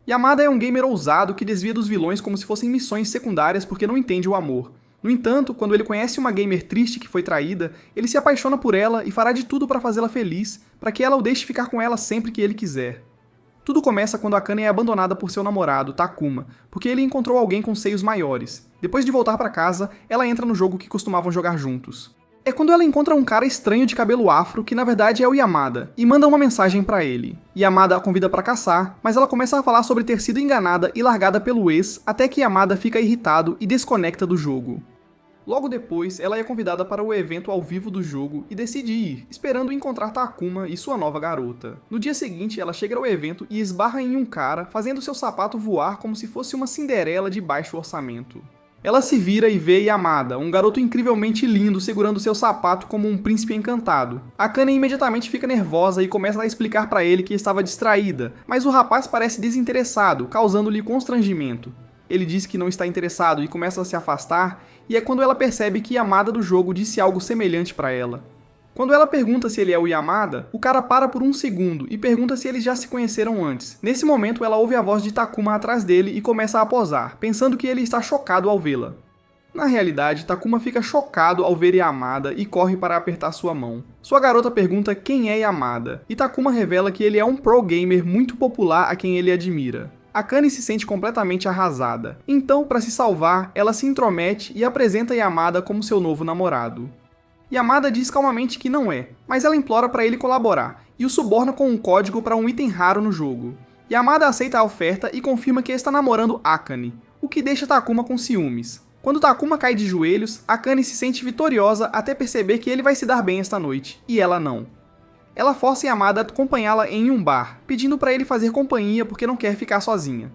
Yamada é um gamer ousado que desvia dos vilões como se fossem missões secundárias porque não entende o amor. No entanto, quando ele conhece uma gamer triste que foi traída, ele se apaixona por ela e fará de tudo para fazê-la feliz, para que ela o deixe ficar com ela sempre que ele quiser. Tudo começa quando Akane é abandonada por seu namorado, Takuma, porque ele encontrou alguém com seios maiores. Depois de voltar para casa, ela entra no jogo que costumavam jogar juntos. É quando ela encontra um cara estranho de cabelo afro, que na verdade é o Yamada, e manda uma mensagem pra ele. Yamada a convida pra caçar, mas ela começa a falar sobre ter sido enganada e largada pelo ex, até que Yamada fica irritado e desconecta do jogo. Logo depois, ela é convidada para o evento ao vivo do jogo e decide ir, esperando encontrar Takuma e sua nova garota. No dia seguinte, ela chega ao evento e esbarra em um cara, fazendo seu sapato voar como se fosse uma Cinderela de baixo orçamento. Ela se vira e vê Yamada, um garoto incrivelmente lindo segurando seu sapato como um príncipe encantado. Akane imediatamente fica nervosa e começa a explicar para ele que estava distraída, mas o rapaz parece desinteressado, causando-lhe constrangimento. Ele diz que não está interessado e começa a se afastar, e é quando ela percebe que Yamada do jogo disse algo semelhante para ela. Quando ela pergunta se ele é o Yamada, o cara para por um segundo e pergunta se eles já se conheceram antes. Nesse momento, ela ouve a voz de Takuma atrás dele e começa a posar, pensando que ele está chocado ao vê-la. Na realidade, Takuma fica chocado ao ver Yamada e corre para apertar sua mão. Sua garota pergunta quem é Yamada, e Takuma revela que ele é um pro gamer muito popular a quem ele admira. Akane se sente completamente arrasada. Então, para se salvar, ela se intromete e apresenta Yamada como seu novo namorado. Yamada diz calmamente que não é, mas ela implora para ele colaborar, e o suborna com um código para um item raro no jogo. Yamada aceita a oferta e confirma que está namorando Akane, o que deixa Takuma com ciúmes. Quando Takuma cai de joelhos, Akane se sente vitoriosa até perceber que ele vai se dar bem esta noite, e ela não. Ela força Yamada a acompanhá-la em um bar, pedindo para ele fazer companhia porque não quer ficar sozinha.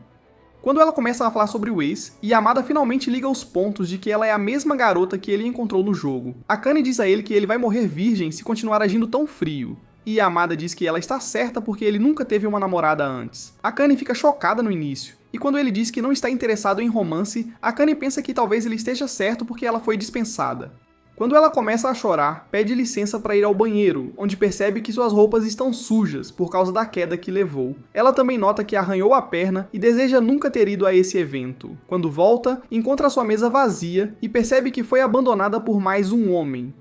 Quando ela começa a falar sobre o ex, Yamada finalmente liga os pontos de que ela é a mesma garota que ele encontrou no jogo. Akane diz a ele que ele vai morrer virgem se continuar agindo tão frio. E Yamada diz que ela está certa porque ele nunca teve uma namorada antes. Akane fica chocada no início, e quando ele diz que não está interessado em romance, Akane pensa que talvez ele esteja certo porque ela foi dispensada. Quando ela começa a chorar, pede licença para ir ao banheiro, onde percebe que suas roupas estão sujas por causa da queda que levou. Ela também nota que arranhou a perna e deseja nunca ter ido a esse evento. Quando volta, encontra sua mesa vazia e percebe que foi abandonada por mais um homem.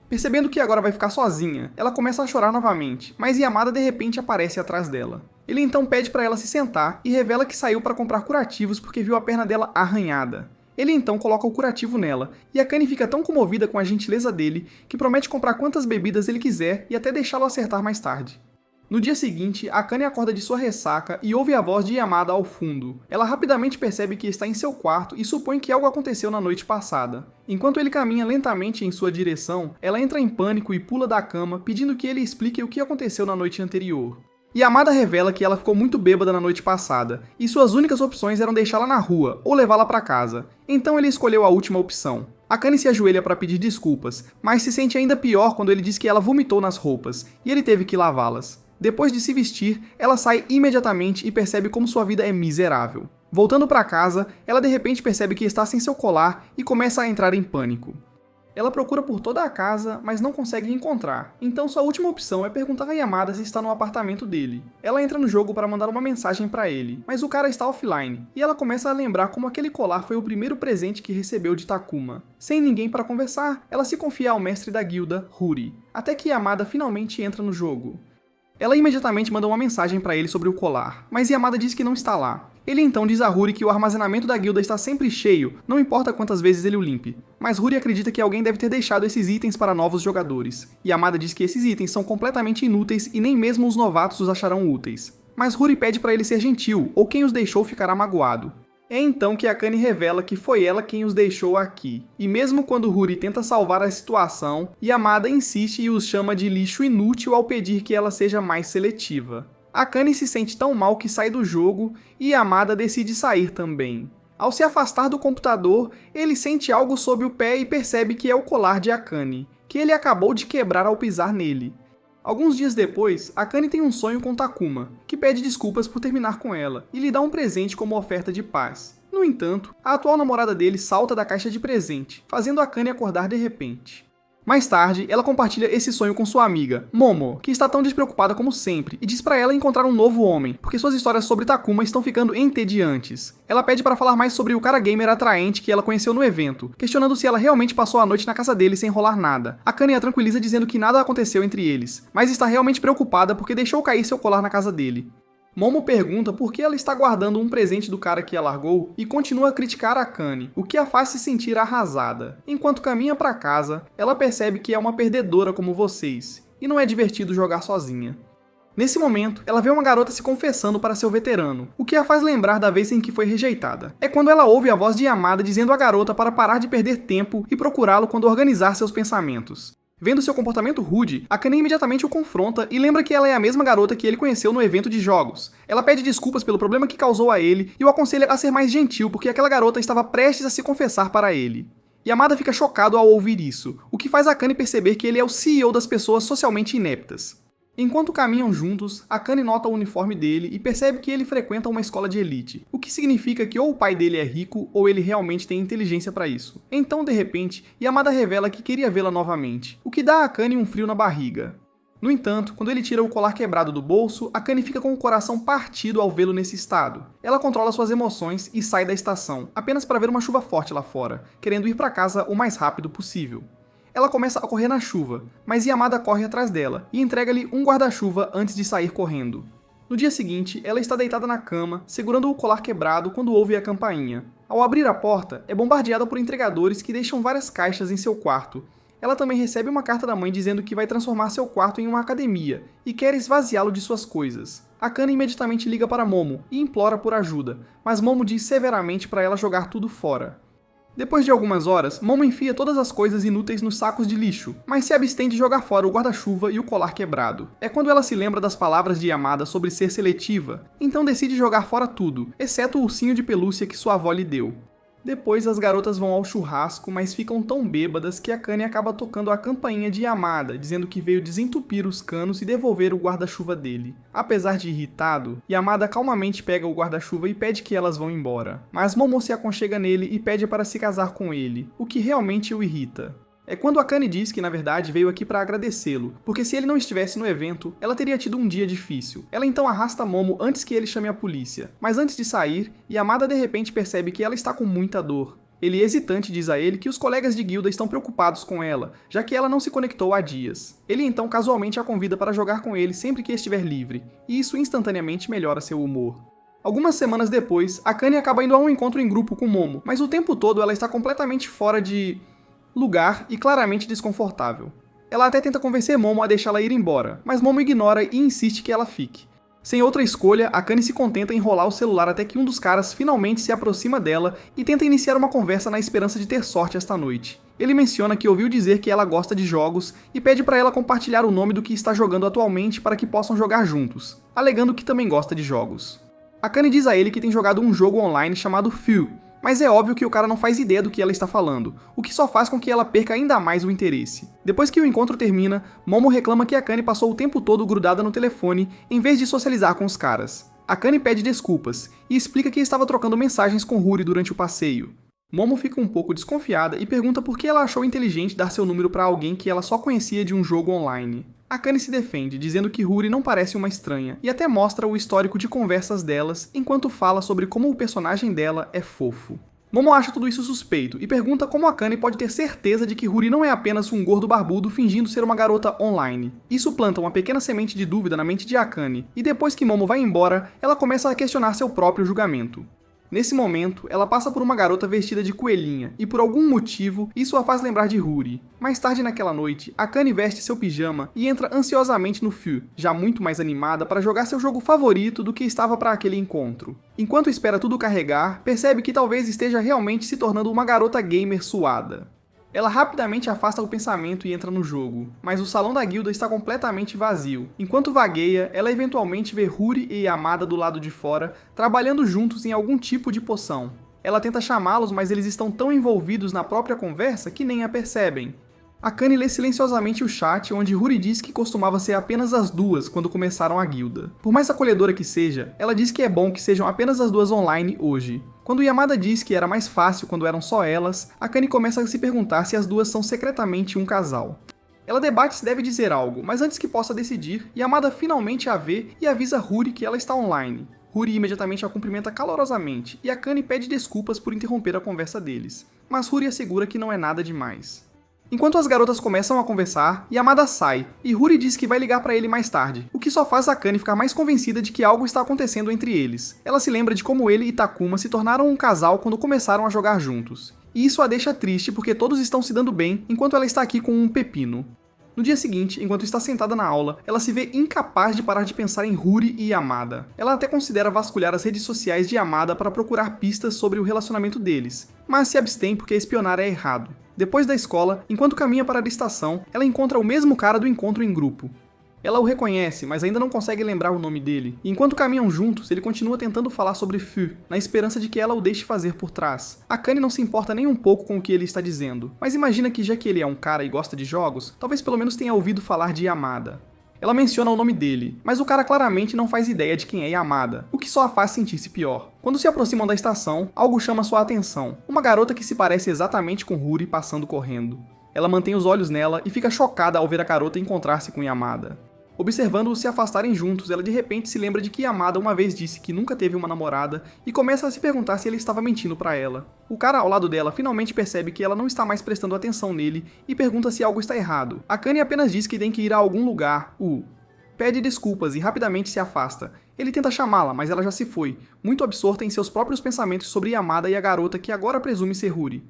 Percebendo que agora vai ficar sozinha, ela começa a chorar novamente, mas Yamada de repente aparece atrás dela. Ele então pede para ela se sentar e revela que saiu para comprar curativos porque viu a perna dela arranhada. Ele então coloca o curativo nela, e Akane fica tão comovida com a gentileza dele que promete comprar quantas bebidas ele quiser e até deixá-lo acertar mais tarde. No dia seguinte, Akane acorda de sua ressaca e ouve a voz de Yamada ao fundo. Ela rapidamente percebe que está em seu quarto e supõe que algo aconteceu na noite passada. Enquanto ele caminha lentamente em sua direção, ela entra em pânico e pula da cama, pedindo que ele explique o que aconteceu na noite anterior. Yamada revela que ela ficou muito bêbada na noite passada, e suas únicas opções eram deixá-la na rua ou levá-la para casa. Então ele escolheu a última opção. Akane se ajoelha para pedir desculpas, mas se sente ainda pior quando ele diz que ela vomitou nas roupas, e ele teve que lavá-las. Depois de se vestir, ela sai imediatamente e percebe como sua vida é miserável. Voltando para casa, ela de repente percebe que está sem seu colar e começa a entrar em pânico. Ela procura por toda a casa, mas não consegue encontrar, então sua última opção é perguntar a Yamada se está no apartamento dele. Ela entra no jogo para mandar uma mensagem para ele, mas o cara está offline, e ela começa a lembrar como aquele colar foi o primeiro presente que recebeu de Takuma. Sem ninguém para conversar, ela se confia ao mestre da guilda, Huri, até que Yamada finalmente entra no jogo. Ela imediatamente manda uma mensagem para ele sobre o colar, mas Yamada diz que não está lá. Ele então diz a Huri que o armazenamento da guilda está sempre cheio, não importa quantas vezes ele o limpe. Mas Huri acredita que alguém deve ter deixado esses itens para novos jogadores. Yamada diz que esses itens são completamente inúteis e nem mesmo os novatos os acharão úteis. Mas Huri pede para ele ser gentil, ou quem os deixou ficará magoado. É então que Akane revela que foi ela quem os deixou aqui. E mesmo quando Huri tenta salvar a situação, Yamada insiste e os chama de lixo inútil ao pedir que ela seja mais seletiva. Akane se sente tão mal que sai do jogo e Yamada decide sair também. Ao se afastar do computador, ele sente algo sob o pé e percebe que é o colar de Akane, que ele acabou de quebrar ao pisar nele. Alguns dias depois, Akane tem um sonho com Takuma, que pede desculpas por terminar com ela, e lhe dá um presente como oferta de paz. No entanto, a atual namorada dele salta da caixa de presente, fazendo Akane acordar de repente. Mais tarde, ela compartilha esse sonho com sua amiga, Momo, que está tão despreocupada como sempre, e diz pra ela encontrar um novo homem, porque suas histórias sobre Takuma estão ficando entediantes. Ela pede para falar mais sobre o cara gamer atraente que ela conheceu no evento, questionando se ela realmente passou a noite na casa dele sem rolar nada. Akane a tranquiliza dizendo que nada aconteceu entre eles, mas está realmente preocupada porque deixou cair seu colar na casa dele. Momo pergunta por que ela está guardando um presente do cara que a largou e continua a criticar Akane, o que a faz se sentir arrasada. Enquanto caminha para casa, ela percebe que é uma perdedora como vocês, e não é divertido jogar sozinha. Nesse momento, ela vê uma garota se confessando para seu veterano, o que a faz lembrar da vez em que foi rejeitada. É quando ela ouve a voz de Yamada dizendo à garota para parar de perder tempo e procurá-lo quando organizar seus pensamentos. Vendo seu comportamento rude, Akane imediatamente o confronta e lembra que ela é a mesma garota que ele conheceu no evento de jogos. Ela pede desculpas pelo problema que causou a ele e o aconselha a ser mais gentil porque aquela garota estava prestes a se confessar para ele. Yamada fica chocado ao ouvir isso, o que faz Akane perceber que ele é o CEO das pessoas socialmente ineptas. Enquanto caminham juntos, Akane nota o uniforme dele e percebe que ele frequenta uma escola de elite, o que significa que ou o pai dele é rico ou ele realmente tem inteligência para isso. Então, de repente, Yamada revela que queria vê-la novamente, o que dá a Akane um frio na barriga. No entanto, quando ele tira o colar quebrado do bolso, Akane fica com o coração partido ao vê-lo nesse estado. Ela controla suas emoções e sai da estação, apenas para ver uma chuva forte lá fora, querendo ir para casa o mais rápido possível. Ela começa a correr na chuva, mas Yamada corre atrás dela e entrega-lhe um guarda-chuva antes de sair correndo. No dia seguinte, ela está deitada na cama, segurando o colar quebrado quando ouve a campainha. Ao abrir a porta, é bombardeada por entregadores que deixam várias caixas em seu quarto. Ela também recebe uma carta da mãe dizendo que vai transformar seu quarto em uma academia e quer esvaziá-lo de suas coisas. Akane imediatamente liga para Momo e implora por ajuda, mas Momo diz severamente para ela jogar tudo fora. Depois de algumas horas, Momo enfia todas as coisas inúteis nos sacos de lixo, mas se abstém de jogar fora o guarda-chuva e o colar quebrado. É quando ela se lembra das palavras de Yamada sobre ser seletiva, então decide jogar fora tudo, exceto o ursinho de pelúcia que sua avó lhe deu. Depois as garotas vão ao churrasco, mas ficam tão bêbadas que Akane acaba tocando a campainha de Yamada, dizendo que veio desentupir os canos e devolver o guarda-chuva dele. Apesar de irritado, Yamada calmamente pega o guarda-chuva e pede que elas vão embora. Mas Momo se aconchega nele e pede para se casar com ele, o que realmente o irrita. É quando Akane diz que na verdade veio aqui para agradecê-lo, porque se ele não estivesse no evento, ela teria tido um dia difícil. Ela então arrasta Momo antes que ele chame a polícia, mas antes de sair, Yamada de repente percebe que ela está com muita dor. Ele hesitante diz a ele que os colegas de guilda estão preocupados com ela, já que ela não se conectou há dias. Ele então casualmente a convida para jogar com ele sempre que estiver livre, e isso instantaneamente melhora seu humor. Algumas semanas depois, Akane acaba indo a um encontro em grupo com Momo, mas o tempo todo ela está completamente fora de lugar e claramente desconfortável. Ela até tenta convencer Momo a deixá-la ir embora, mas Momo ignora e insiste que ela fique. Sem outra escolha, Akane se contenta em enrolar o celular até que um dos caras finalmente se aproxima dela e tenta iniciar uma conversa na esperança de ter sorte esta noite. Ele menciona que ouviu dizer que ela gosta de jogos e pede para ela compartilhar o nome do que está jogando atualmente para que possam jogar juntos, alegando que também gosta de jogos. Akane diz a ele que tem jogado um jogo online chamado Few, mas é óbvio que o cara não faz ideia do que ela está falando, o que só faz com que ela perca ainda mais o interesse. Depois que o encontro termina, Momo reclama que Akane passou o tempo todo grudada no telefone em vez de socializar com os caras. Akane pede desculpas e explica que estava trocando mensagens com Huri durante o passeio. Momo fica um pouco desconfiada e pergunta por que ela achou inteligente dar seu número para alguém que ela só conhecia de um jogo online. Akane se defende, dizendo que Huri não parece uma estranha, e até mostra o histórico de conversas delas, enquanto fala sobre como o personagem dela é fofo. Momo acha tudo isso suspeito, e pergunta como Akane pode ter certeza de que Huri não é apenas um gordo barbudo fingindo ser uma garota online. Isso planta uma pequena semente de dúvida na mente de Akane, e depois que Momo vai embora, ela começa a questionar seu próprio julgamento. Nesse momento, ela passa por uma garota vestida de coelhinha, e por algum motivo, isso a faz lembrar de Huri. Mais tarde naquela noite, Akane veste seu pijama e entra ansiosamente no Few, já muito mais animada para jogar seu jogo favorito do que estava para aquele encontro. Enquanto espera tudo carregar, percebe que talvez esteja realmente se tornando uma garota gamer suada. Ela rapidamente afasta o pensamento e entra no jogo, mas o salão da guilda está completamente vazio. Enquanto vagueia, ela eventualmente vê Huri e Yamada do lado de fora, trabalhando juntos em algum tipo de poção. Ela tenta chamá-los, mas eles estão tão envolvidos na própria conversa que nem a percebem. Akane lê silenciosamente o chat, onde Huri diz que costumava ser apenas as duas quando começaram a guilda. Por mais acolhedora que seja, ela diz que é bom que sejam apenas as duas online hoje. Quando Yamada diz que era mais fácil quando eram só elas, Akane começa a se perguntar se as duas são secretamente um casal. Ela debate se deve dizer algo, mas antes que possa decidir, Yamada finalmente a vê e avisa Huri que ela está online. Huri imediatamente a cumprimenta calorosamente, e Akane pede desculpas por interromper a conversa deles. Mas Huri assegura que não é nada demais. Enquanto as garotas começam a conversar, Yamada sai, e Huri diz que vai ligar pra ele mais tarde, o que só faz Akane ficar mais convencida de que algo está acontecendo entre eles. Ela se lembra de como ele e Takuma se tornaram um casal quando começaram a jogar juntos. E isso a deixa triste porque todos estão se dando bem enquanto ela está aqui com um pepino. No dia seguinte, enquanto está sentada na aula, ela se vê incapaz de parar de pensar em Huri e Yamada. Ela até considera vasculhar as redes sociais de Yamada para procurar pistas sobre o relacionamento deles, mas se abstém porque espionar é errado. Depois da escola, enquanto caminha para a estação, ela encontra o mesmo cara do encontro em grupo. Ela o reconhece, mas ainda não consegue lembrar o nome dele, e enquanto caminham juntos, ele continua tentando falar sobre Fu, na esperança de que ela o deixe fazer por trás. Akane não se importa nem um pouco com o que ele está dizendo, mas imagina que já que ele é um cara e gosta de jogos, talvez pelo menos tenha ouvido falar de Yamada. Ela menciona o nome dele, mas o cara claramente não faz ideia de quem é Yamada, o que só a faz sentir-se pior. Quando se aproximam da estação, algo chama sua atenção, uma garota que se parece exatamente com Huri passando correndo. Ela mantém os olhos nela e fica chocada ao ver a garota encontrar-se com Yamada. Observando-os se afastarem juntos, ela de repente se lembra de que Yamada uma vez disse que nunca teve uma namorada e começa a se perguntar se ele estava mentindo pra ela. O cara ao lado dela finalmente percebe que ela não está mais prestando atenção nele e pergunta se algo está errado. Akane apenas diz que tem que ir a algum lugar, pede desculpas e rapidamente se afasta. Ele tenta chamá-la, mas ela já se foi, muito absorta em seus próprios pensamentos sobre Yamada e a garota que agora presume ser Huri.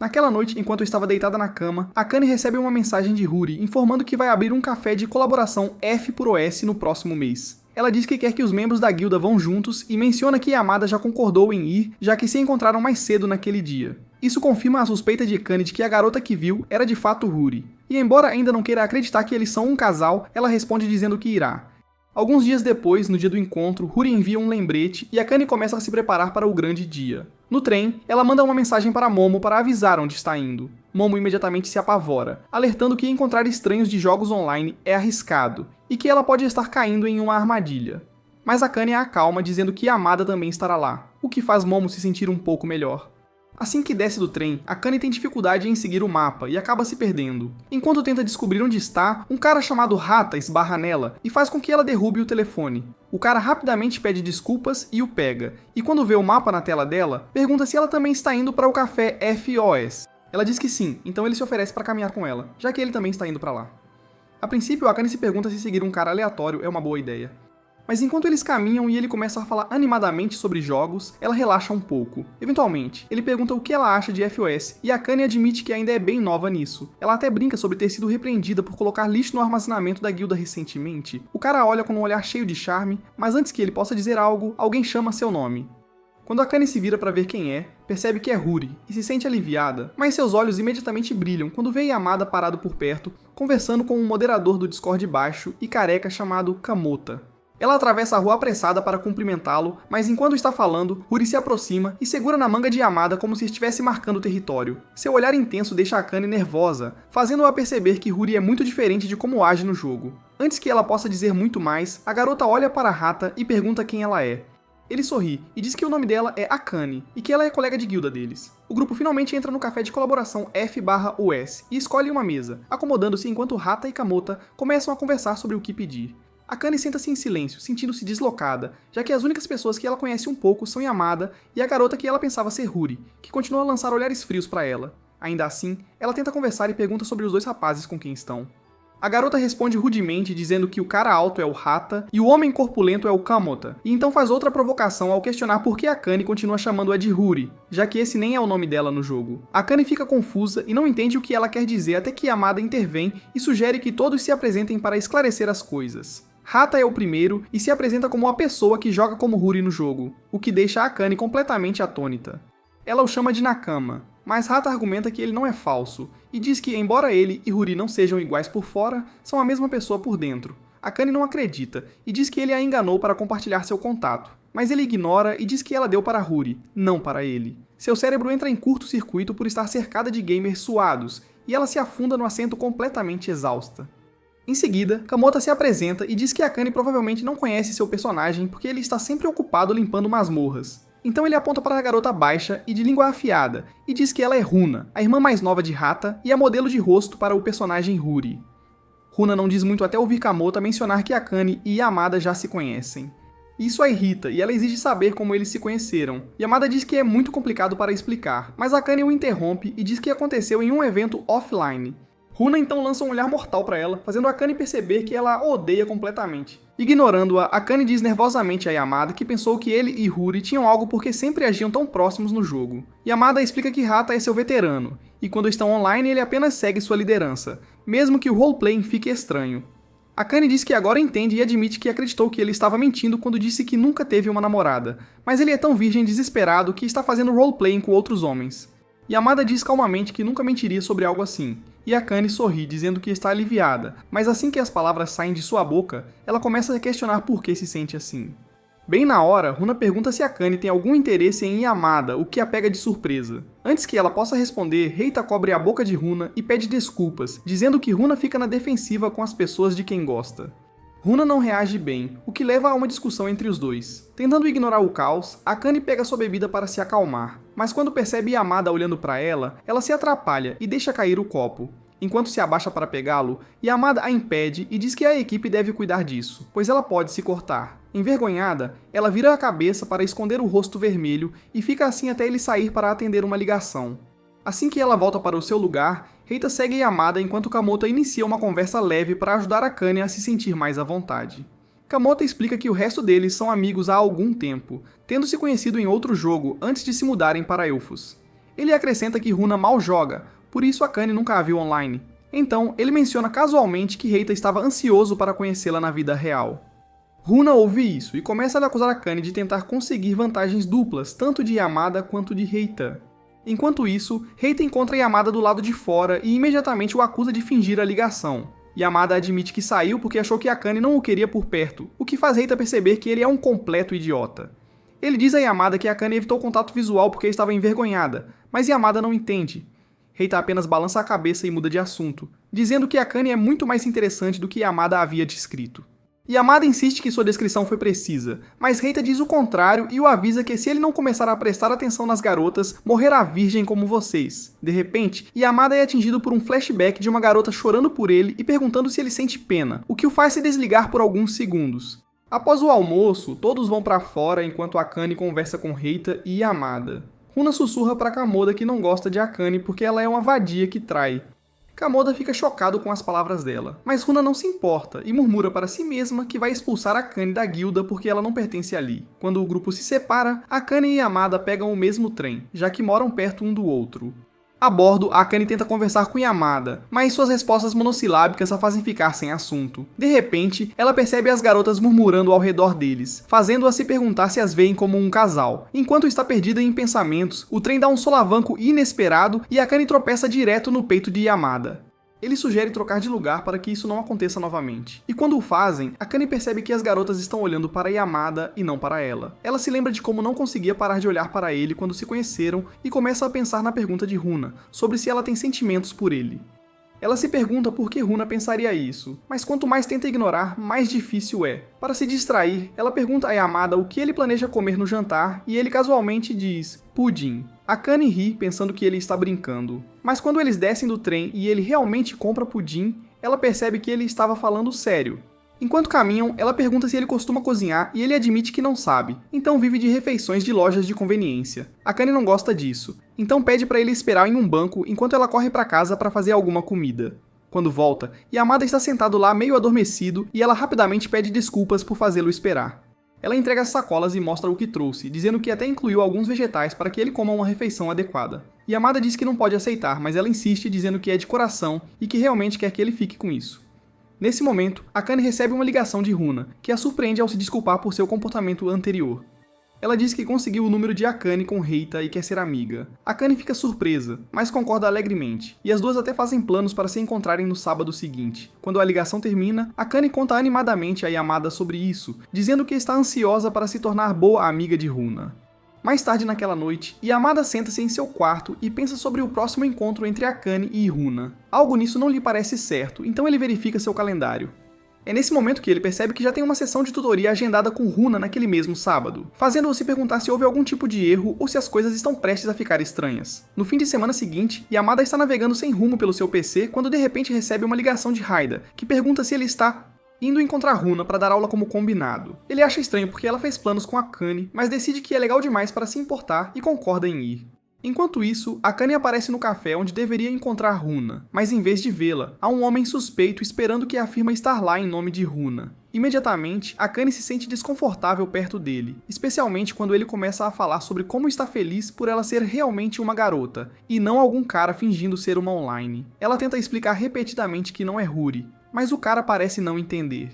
Naquela noite, enquanto estava deitada na cama, Akane recebe uma mensagem de Huri informando que vai abrir um café de colaboração F por OS no próximo mês. Ela diz que quer que os membros da guilda vão juntos e menciona que Yamada já concordou em ir, já que se encontraram mais cedo naquele dia. Isso confirma a suspeita de Akane de que a garota que viu era de fato Huri. E embora ainda não queira acreditar que eles são um casal, ela responde dizendo que irá. Alguns dias depois, no dia do encontro, Huri envia um lembrete e Akane começa a se preparar para o grande dia. No trem, ela manda uma mensagem para Momo para avisar onde está indo. Momo imediatamente se apavora, alertando que encontrar estranhos de jogos online é arriscado, e que ela pode estar caindo em uma armadilha. Mas Akane a acalma dizendo que Yamada também estará lá, o que faz Momo se sentir um pouco melhor. Assim que desce do trem, Akane tem dificuldade em seguir o mapa e acaba se perdendo. Enquanto tenta descobrir onde está, um cara chamado Rata esbarra nela e faz com que ela derrube o telefone. O cara rapidamente pede desculpas e o pega, e quando vê o mapa na tela dela, pergunta se ela também está indo para o café FOS. Ela diz que sim, então ele se oferece para caminhar com ela, já que ele também está indo para lá. A princípio, Akane se pergunta se seguir um cara aleatório é uma boa ideia. Mas enquanto eles caminham e ele começa a falar animadamente sobre jogos, ela relaxa um pouco. Eventualmente, ele pergunta o que ela acha de FOS, e Akane admite que ainda é bem nova nisso. Ela até brinca sobre ter sido repreendida por colocar lixo no armazenamento da guilda recentemente. O cara olha com um olhar cheio de charme, mas antes que ele possa dizer algo, alguém chama seu nome. Quando Akane se vira para ver quem é, percebe que é Huri, e se sente aliviada, mas seus olhos imediatamente brilham quando vê Yamada parado por perto, conversando com um moderador do Discord baixo e careca chamado Kamota. Ela atravessa a rua apressada para cumprimentá-lo, mas enquanto está falando, Huri se aproxima e segura na manga de Yamada como se estivesse marcando o território. Seu olhar intenso deixa Akane nervosa, fazendo-a perceber que Huri é muito diferente de como age no jogo. Antes que ela possa dizer muito mais, a garota olha para a Rata e pergunta quem ela é. Ele sorri e diz que o nome dela é Akane e que ela é colega de guilda deles. O grupo finalmente entra no café de colaboração F/US e escolhe uma mesa, acomodando-se enquanto Rata e Kamota começam a conversar sobre o que pedir. Akane senta-se em silêncio, sentindo-se deslocada, já que as únicas pessoas que ela conhece um pouco são Yamada e a garota que ela pensava ser Huri, que continua a lançar olhares frios para ela. Ainda assim, ela tenta conversar e pergunta sobre os dois rapazes com quem estão. A garota responde rudemente dizendo que o cara alto é o Rata e o homem corpulento é o Kamota, e então faz outra provocação ao questionar por que Akane continua chamando-a de Huri, já que esse nem é o nome dela no jogo. Akane fica confusa e não entende o que ela quer dizer até que Yamada intervém e sugere que todos se apresentem para esclarecer as coisas. Rata é o primeiro e se apresenta como a pessoa que joga como Huri no jogo, o que deixa Akane completamente atônita. Ela o chama de Nakama, mas Rata argumenta que ele não é falso, e diz que, embora ele e Huri não sejam iguais por fora, são a mesma pessoa por dentro. Akane não acredita, e diz que ele a enganou para compartilhar seu contato, mas ele ignora e diz que ela deu para Huri, não para ele. Seu cérebro entra em curto-circuito por estar cercada de gamers suados, e ela se afunda no assento completamente exausta. Em seguida, Kamota se apresenta e diz que Akane provavelmente não conhece seu personagem porque ele está sempre ocupado limpando masmorras. Então ele aponta para a garota baixa e de língua afiada, e diz que ela é Runa, a irmã mais nova de Hata e a modelo de rosto para o personagem Ruri. Runa não diz muito até ouvir Kamota mencionar que Akane e Yamada já se conhecem. Isso a irrita e ela exige saber como eles se conheceram. Yamada diz que é muito complicado para explicar, mas Akane o interrompe e diz que aconteceu em um evento offline. Runa então lança um olhar mortal para ela, fazendo Akane perceber que ela a odeia completamente. Ignorando-a, Akane diz nervosamente a Yamada que pensou que ele e Ruri tinham algo porque sempre agiam tão próximos no jogo. Yamada explica que Hata é seu veterano, e quando estão online ele apenas segue sua liderança, mesmo que o roleplaying fique estranho. Akane diz que agora entende e admite que acreditou que ele estava mentindo quando disse que nunca teve uma namorada, mas ele é tão virgem desesperado que está fazendo roleplaying com outros homens. Yamada diz calmamente que nunca mentiria sobre algo assim, e Akane sorri dizendo que está aliviada, mas assim que as palavras saem de sua boca, ela começa a questionar por que se sente assim. Bem na hora, Runa pergunta se Akane tem algum interesse em Yamada, o que a pega de surpresa. Antes que ela possa responder, Reita cobre a boca de Runa e pede desculpas, dizendo que Runa fica na defensiva com as pessoas de quem gosta. Runa não reage bem, o que leva a uma discussão entre os dois. Tentando ignorar o caos, Akane pega sua bebida para se acalmar, mas quando percebe Yamada olhando para ela se atrapalha e deixa cair o copo. Enquanto se abaixa para pegá-lo, Yamada a impede e diz que a equipe deve cuidar disso, pois ela pode se cortar. Envergonhada, ela vira a cabeça para esconder o rosto vermelho e fica assim até ele sair para atender uma ligação. Assim que ela volta para o seu lugar, Reita segue Yamada enquanto Kamota inicia uma conversa leve para ajudar Akane a se sentir mais à vontade. Kamota explica que o resto deles são amigos há algum tempo, tendo se conhecido em outro jogo antes de se mudarem para Elfos. Ele acrescenta que Runa mal joga, por isso Akane nunca a viu online. Então, ele menciona casualmente que Reita estava ansioso para conhecê-la na vida real. Runa ouve isso e começa a acusar Akane de tentar conseguir vantagens duplas, tanto de Yamada quanto de Reita. Enquanto isso, Reita encontra Yamada do lado de fora e imediatamente o acusa de fingir a ligação. Yamada admite que saiu porque achou que Akane não o queria por perto, o que faz Reita perceber que ele é um completo idiota. Ele diz a Yamada que Akane evitou contato visual porque estava envergonhada, mas Yamada não entende. Reita apenas balança a cabeça e muda de assunto, dizendo que Akane é muito mais interessante do que Yamada havia descrito. Yamada insiste que sua descrição foi precisa, mas Reita diz o contrário e o avisa que se ele não começar a prestar atenção nas garotas, morrerá virgem como vocês. De repente, Yamada é atingido por um flashback de uma garota chorando por ele e perguntando se ele sente pena, o que o faz se desligar por alguns segundos. Após o almoço, todos vão para fora enquanto Akane conversa com Reita e Yamada. Runa sussurra para Kamota que não gosta de Akane porque ela é uma vadia que trai. Kamota fica chocado com as palavras dela, mas Runa não se importa e murmura para si mesma que vai expulsar Akane da guilda porque ela não pertence ali. Quando o grupo se separa, Akane e Yamada pegam o mesmo trem, já que moram perto um do outro. A bordo, Akane tenta conversar com Yamada, mas suas respostas monossilábicas a fazem ficar sem assunto. De repente, ela percebe as garotas murmurando ao redor deles, fazendo-a se perguntar se as veem como um casal. Enquanto está perdida em pensamentos, o trem dá um solavanco inesperado e Akane tropeça direto no peito de Yamada. Ele sugere trocar de lugar para que isso não aconteça novamente. E quando o fazem, Akane percebe que as garotas estão olhando para Yamada e não para ela. Ela se lembra de como não conseguia parar de olhar para ele quando se conheceram e começa a pensar na pergunta de Runa, sobre se ela tem sentimentos por ele. Ela se pergunta por que Runa pensaria isso, mas quanto mais tenta ignorar, mais difícil é. Para se distrair, ela pergunta a Yamada o que ele planeja comer no jantar e ele casualmente diz pudim. Akane ri pensando que ele está brincando, mas quando eles descem do trem e ele realmente compra pudim, ela percebe que ele estava falando sério. Enquanto caminham, ela pergunta se ele costuma cozinhar e ele admite que não sabe, então vive de refeições de lojas de conveniência. Akane não gosta disso, então pede para ele esperar em um banco enquanto ela corre para casa para fazer alguma comida. Quando volta, Yamada está sentado lá meio adormecido e ela rapidamente pede desculpas por fazê-lo esperar. Ela entrega as sacolas e mostra o que trouxe, dizendo que até incluiu alguns vegetais para que ele coma uma refeição adequada. Yamada diz que não pode aceitar, mas ela insiste dizendo que é de coração e que realmente quer que ele fique com isso. Nesse momento, Akane recebe uma ligação de Runa, que a surpreende ao se desculpar por seu comportamento anterior. Ela diz que conseguiu o número de Akane com Reita e quer ser amiga. Akane fica surpresa, mas concorda alegremente, e as duas até fazem planos para se encontrarem no sábado seguinte. Quando a ligação termina, Akane conta animadamente a Yamada sobre isso, dizendo que está ansiosa para se tornar boa amiga de Runa. Mais tarde naquela noite, Yamada senta-se em seu quarto e pensa sobre o próximo encontro entre Akane e Runa. Algo nisso não lhe parece certo, então ele verifica seu calendário. É nesse momento que ele percebe que já tem uma sessão de tutoria agendada com Runa naquele mesmo sábado, fazendo-o se perguntar se houve algum tipo de erro ou se as coisas estão prestes a ficar estranhas. No fim de semana seguinte, Yamada está navegando sem rumo pelo seu PC quando de repente recebe uma ligação de Haida, que pergunta se ele está indo encontrar Runa para dar aula como combinado. Ele acha estranho porque ela fez planos com Akane, mas decide que é legal demais para se importar e concorda em ir. Enquanto isso, Akane aparece no café onde deveria encontrar Runa, mas em vez de vê-la, há um homem suspeito esperando que afirma estar lá em nome de Runa. Imediatamente, Akane se sente desconfortável perto dele, especialmente quando ele começa a falar sobre como está feliz por ela ser realmente uma garota, e não algum cara fingindo ser uma online. Ela tenta explicar repetidamente que não é Huri, mas o cara parece não entender.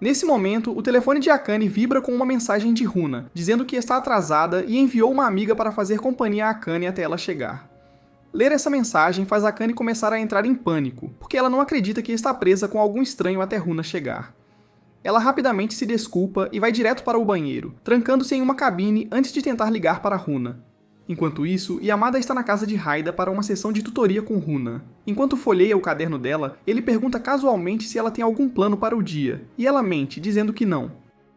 Nesse momento, o telefone de Akane vibra com uma mensagem de Runa, dizendo que está atrasada e enviou uma amiga para fazer companhia a Akane até ela chegar. Ler essa mensagem faz Akane começar a entrar em pânico, porque ela não acredita que está presa com algum estranho até Runa chegar. Ela rapidamente se desculpa e vai direto para o banheiro, trancando-se em uma cabine antes de tentar ligar para Runa. Enquanto isso, Yamada está na casa de Haida para uma sessão de tutoria com Runa. Enquanto folheia o caderno dela, ele pergunta casualmente se ela tem algum plano para o dia, e ela mente, dizendo que não.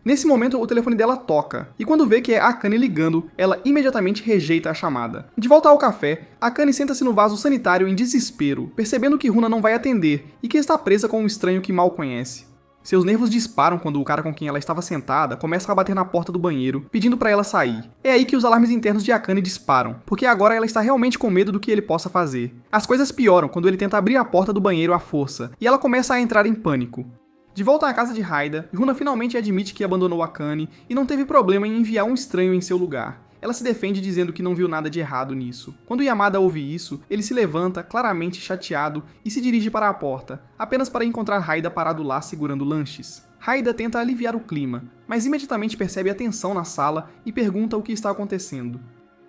Nesse momento, o telefone dela toca, e quando vê que é Akane ligando, ela imediatamente rejeita a chamada. De volta ao café, Akane senta-se no vaso sanitário em desespero, percebendo que Runa não vai atender, e que está presa com um estranho que mal conhece. Seus nervos disparam quando o cara com quem ela estava sentada começa a bater na porta do banheiro, pedindo para ela sair. É aí que os alarmes internos de Akane disparam, porque agora ela está realmente com medo do que ele possa fazer. As coisas pioram quando ele tenta abrir a porta do banheiro à força, e ela começa a entrar em pânico. De volta à casa de Haida, Runa finalmente admite que abandonou Akane e não teve problema em enviar um estranho em seu lugar. Ela se defende dizendo que não viu nada de errado nisso. Quando Yamada ouve isso, ele se levanta, claramente chateado, e se dirige para a porta, apenas para encontrar Haida parado lá segurando lanches. Haida tenta aliviar o clima, mas imediatamente percebe a tensão na sala e pergunta o que está acontecendo.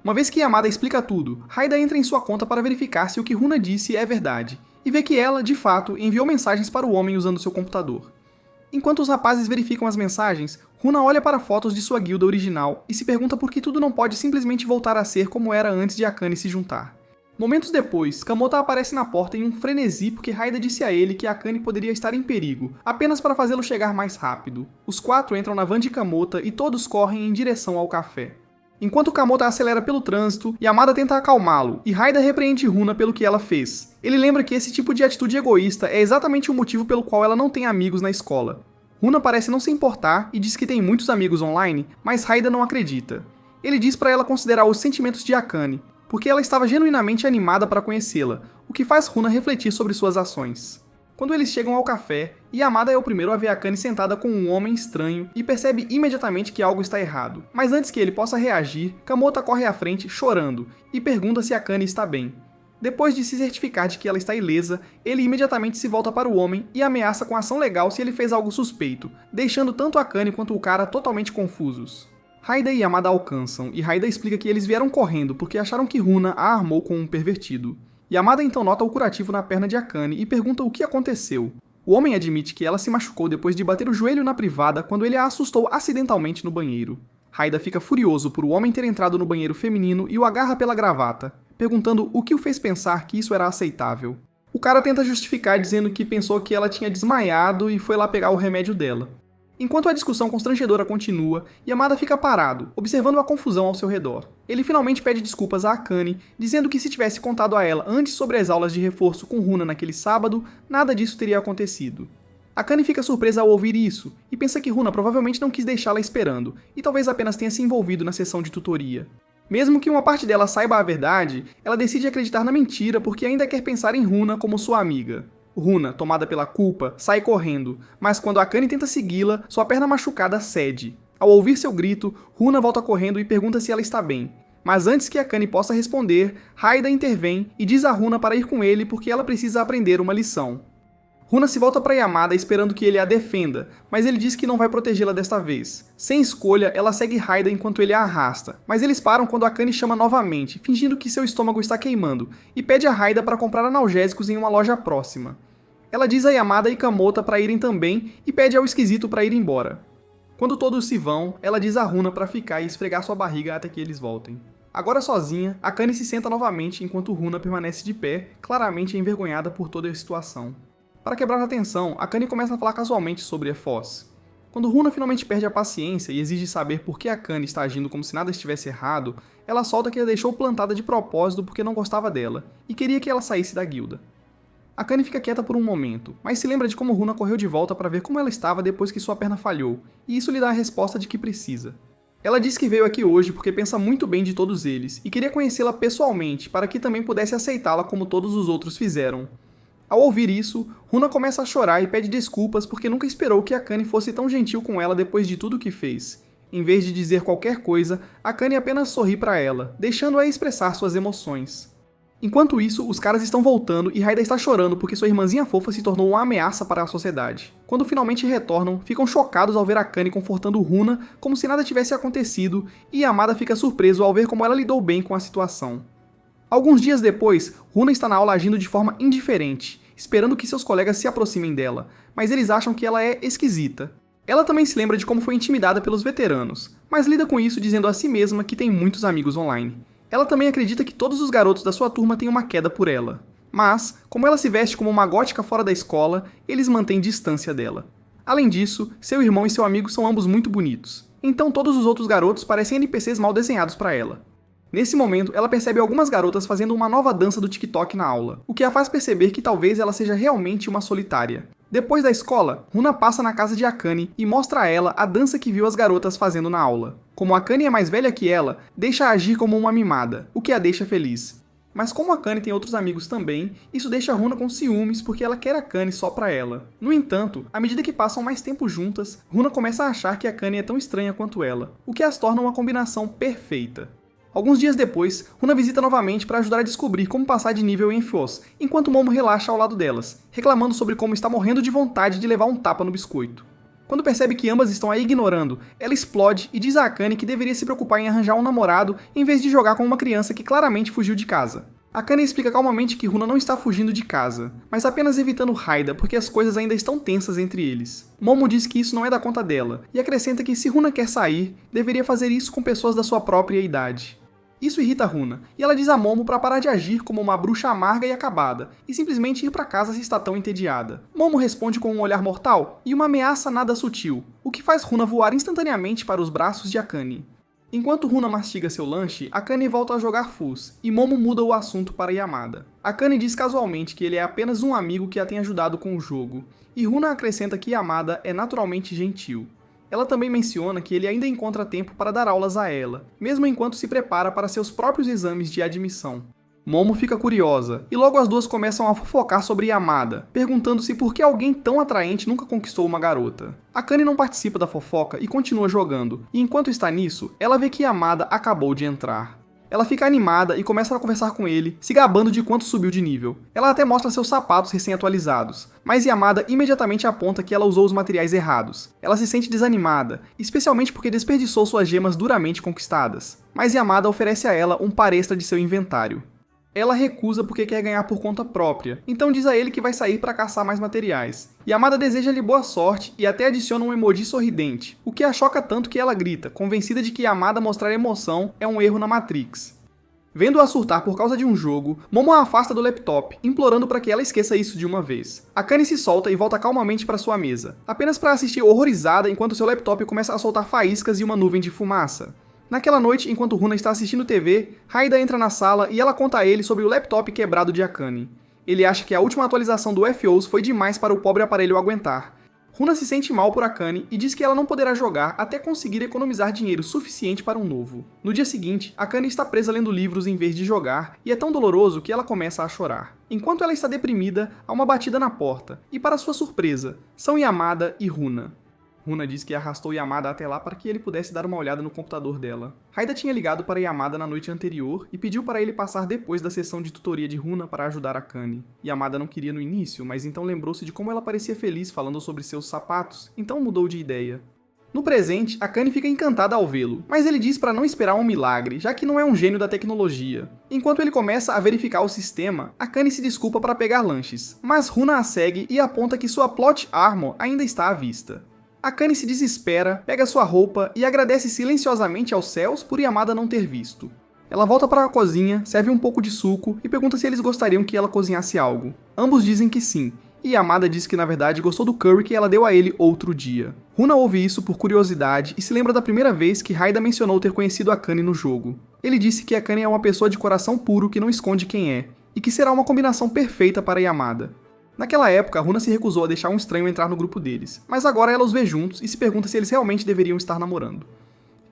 Uma vez que Yamada explica tudo, Haida entra em sua conta para verificar se o que Runa disse é verdade, e vê que ela, de fato, enviou mensagens para o homem usando seu computador. Enquanto os rapazes verificam as mensagens, Runa olha para fotos de sua guilda original e se pergunta por que tudo não pode simplesmente voltar a ser como era antes de Akane se juntar. Momentos depois, Kamota aparece na porta em um frenesi porque Haida disse a ele que Akane poderia estar em perigo, apenas para fazê-lo chegar mais rápido. Os quatro entram na van de Kamota e todos correm em direção ao café. Enquanto Kamota acelera pelo trânsito, Yamada tenta acalmá-lo, e Haida repreende Runa pelo que ela fez. Ele lembra que esse tipo de atitude egoísta é exatamente o motivo pelo qual ela não tem amigos na escola. Runa parece não se importar e diz que tem muitos amigos online, mas Haida não acredita. Ele diz para ela considerar os sentimentos de Akane, porque ela estava genuinamente animada para conhecê-la, o que faz Runa refletir sobre suas ações. Quando eles chegam ao café, Yamada é o primeiro a ver Akane sentada com um homem estranho e percebe imediatamente que algo está errado. Mas antes que ele possa reagir, Kamota corre à frente chorando e pergunta se Akane está bem. Depois de se certificar de que ela está ilesa, ele imediatamente se volta para o homem e ameaça com ação legal se ele fez algo suspeito, deixando tanto Akane quanto o cara totalmente confusos. Haida e Yamada alcançam, e Haida explica que eles vieram correndo porque acharam que Runa a armou com um pervertido. Yamada então nota o curativo na perna de Akane e pergunta o que aconteceu. O homem admite que ela se machucou depois de bater o joelho na privada quando ele a assustou acidentalmente no banheiro. Haida fica furioso por o homem ter entrado no banheiro feminino e o agarra pela gravata, perguntando o que o fez pensar que isso era aceitável. O cara tenta justificar dizendo que pensou que ela tinha desmaiado e foi lá pegar o remédio dela. Enquanto a discussão constrangedora continua, Yamada fica parado, observando a confusão ao seu redor. Ele finalmente pede desculpas a Akane, dizendo que se tivesse contado a ela antes sobre as aulas de reforço com Runa naquele sábado, nada disso teria acontecido. Akane fica surpresa ao ouvir isso, e pensa que Runa provavelmente não quis deixá-la esperando, e talvez apenas tenha se envolvido na sessão de tutoria. Mesmo que uma parte dela saiba a verdade, ela decide acreditar na mentira porque ainda quer pensar em Runa como sua amiga. Runa, tomada pela culpa, sai correndo, mas quando Akane tenta segui-la, sua perna machucada cede. Ao ouvir seu grito, Runa volta correndo e pergunta se ela está bem. Mas antes que Akane possa responder, Haida intervém e diz a Runa para ir com ele porque ela precisa aprender uma lição. Runa se volta para Yamada esperando que ele a defenda, mas ele diz que não vai protegê-la desta vez. Sem escolha, ela segue Haida enquanto ele a arrasta, mas eles param quando Akane chama novamente, fingindo que seu estômago está queimando, e pede a Haida para comprar analgésicos em uma loja próxima. Ela diz a Yamada e Kamota para irem também e pede ao esquisito para ir embora. Quando todos se vão, ela diz a Runa para ficar e esfregar sua barriga até que eles voltem. Agora sozinha, Akane se senta novamente enquanto Runa permanece de pé, claramente envergonhada por toda a situação. Para quebrar a tensão, Akane começa a falar casualmente sobre EFOS. Quando Runa finalmente perde a paciência e exige saber por que Akane está agindo como se nada estivesse errado, ela solta que a deixou plantada de propósito porque não gostava dela, e queria que ela saísse da guilda. Akane fica quieta por um momento, mas se lembra de como Runa correu de volta para ver como ela estava depois que sua perna falhou, e isso lhe dá a resposta de que precisa. Ela diz que veio aqui hoje porque pensa muito bem de todos eles, e queria conhecê-la pessoalmente para que também pudesse aceitá-la como todos os outros fizeram. Ao ouvir isso, Runa começa a chorar e pede desculpas porque nunca esperou que Akane fosse tão gentil com ela depois de tudo que fez. Em vez de dizer qualquer coisa, Akane apenas sorri para ela, deixando-a expressar suas emoções. Enquanto isso, os caras estão voltando e Raida está chorando porque sua irmãzinha fofa se tornou uma ameaça para a sociedade. Quando finalmente retornam, ficam chocados ao ver Akane confortando Runa como se nada tivesse acontecido, e Yamada fica surpreso ao ver como ela lidou bem com a situação. Alguns dias depois, Runa está na aula agindo de forma indiferente, esperando que seus colegas se aproximem dela, mas eles acham que ela é esquisita. Ela também se lembra de como foi intimidada pelos veteranos, mas lida com isso dizendo a si mesma que tem muitos amigos online. Ela também acredita que todos os garotos da sua turma têm uma queda por ela. Mas, como ela se veste como uma gótica fora da escola, eles mantêm distância dela. Além disso, seu irmão e seu amigo são ambos muito bonitos. Então todos os outros garotos parecem NPCs mal desenhados para ela. Nesse momento, ela percebe algumas garotas fazendo uma nova dança do TikTok na aula, o que a faz perceber que talvez ela seja realmente uma solitária. Depois da escola, Runa passa na casa de Akane e mostra a ela a dança que viu as garotas fazendo na aula. Como Akane é mais velha que ela, deixa-a agir como uma mimada, o que a deixa feliz. Mas como Akane tem outros amigos também, isso deixa Runa com ciúmes porque ela quer Akane só pra ela. No entanto, à medida que passam mais tempo juntas, Runa começa a achar que Akane é tão estranha quanto ela, o que as torna uma combinação perfeita. Alguns dias depois, Runa visita novamente para ajudar a descobrir como passar de nível em EFOS, enquanto Momo relaxa ao lado delas, reclamando sobre como está morrendo de vontade de levar um tapa no biscoito. Quando percebe que ambas estão a ignorando, ela explode e diz a Akane que deveria se preocupar em arranjar um namorado em vez de jogar com uma criança que claramente fugiu de casa. Akane explica calmamente que Runa não está fugindo de casa, mas apenas evitando Raida porque as coisas ainda estão tensas entre eles. Momo diz que isso não é da conta dela, e acrescenta que se Runa quer sair, deveria fazer isso com pessoas da sua própria idade. Isso irrita Runa, e ela diz a Momo para parar de agir como uma bruxa amarga e acabada, e simplesmente ir para casa se está tão entediada. Momo responde com um olhar mortal e uma ameaça nada sutil, o que faz Runa voar instantaneamente para os braços de Akane. Enquanto Runa mastiga seu lanche, Akane volta a jogar Fus, e Momo muda o assunto para Yamada. Akane diz casualmente que ele é apenas um amigo que a tem ajudado com o jogo, e Runa acrescenta que Yamada é naturalmente gentil. Ela também menciona que ele ainda encontra tempo para dar aulas a ela, mesmo enquanto se prepara para seus próprios exames de admissão. Momo fica curiosa, e logo as duas começam a fofocar sobre Yamada, perguntando-se por que alguém tão atraente nunca conquistou uma garota. Akane não participa da fofoca e continua jogando, e enquanto está nisso, ela vê que Yamada acabou de entrar. Ela fica animada e começa a conversar com ele, se gabando de quanto subiu de nível. Ela até mostra seus sapatos recém-atualizados, mas Yamada imediatamente aponta que ela usou os materiais errados. Ela se sente desanimada, especialmente porque desperdiçou suas gemas duramente conquistadas. Mas Yamada oferece a ela um par extra de seu inventário. Ela recusa porque quer ganhar por conta própria, então diz a ele que vai sair para caçar mais materiais. Yamada deseja-lhe boa sorte e até adiciona um emoji sorridente, o que a choca tanto que ela grita, convencida de que Yamada mostrar emoção é um erro na Matrix. Vendo-a surtar por causa de um jogo, Momo a afasta do laptop, implorando para que ela esqueça isso de uma vez. Akane se solta e volta calmamente para sua mesa, apenas para assistir horrorizada enquanto seu laptop começa a soltar faíscas e uma nuvem de fumaça. Naquela noite, enquanto Runa está assistindo TV, Raida entra na sala e ela conta a ele sobre o laptop quebrado de Akane. Ele acha que a última atualização do FOS foi demais para o pobre aparelho aguentar. Runa se sente mal por Akane e diz que ela não poderá jogar até conseguir economizar dinheiro suficiente para um novo. No dia seguinte, Akane está presa lendo livros em vez de jogar e é tão doloroso que ela começa a chorar. Enquanto ela está deprimida, há uma batida na porta e, para sua surpresa, são Yamada e Runa. Runa diz que arrastou Yamada até lá para que ele pudesse dar uma olhada no computador dela. Raida tinha ligado para Yamada na noite anterior e pediu para ele passar depois da sessão de tutoria de Runa para ajudar Akane. Yamada não queria no início, mas então lembrou-se de como ela parecia feliz falando sobre seus sapatos, então mudou de ideia. No presente, Akane fica encantada ao vê-lo, mas ele diz para não esperar um milagre, já que não é um gênio da tecnologia. Enquanto ele começa a verificar o sistema, Akane se desculpa para pegar lanches, mas Runa a segue e aponta que sua plot armor ainda está à vista. Akane se desespera, pega sua roupa e agradece silenciosamente aos céus por Yamada não ter visto. Ela volta para a cozinha, serve um pouco de suco e pergunta se eles gostariam que ela cozinhasse algo. Ambos dizem que sim, e Yamada diz que na verdade gostou do curry que ela deu a ele outro dia. Runa ouve isso por curiosidade e se lembra da primeira vez que Haida mencionou ter conhecido Akane no jogo. Ele disse que Akane é uma pessoa de coração puro que não esconde quem é, e que será uma combinação perfeita para Yamada. Naquela época, Runa se recusou a deixar um estranho entrar no grupo deles, mas agora ela os vê juntos e se pergunta se eles realmente deveriam estar namorando.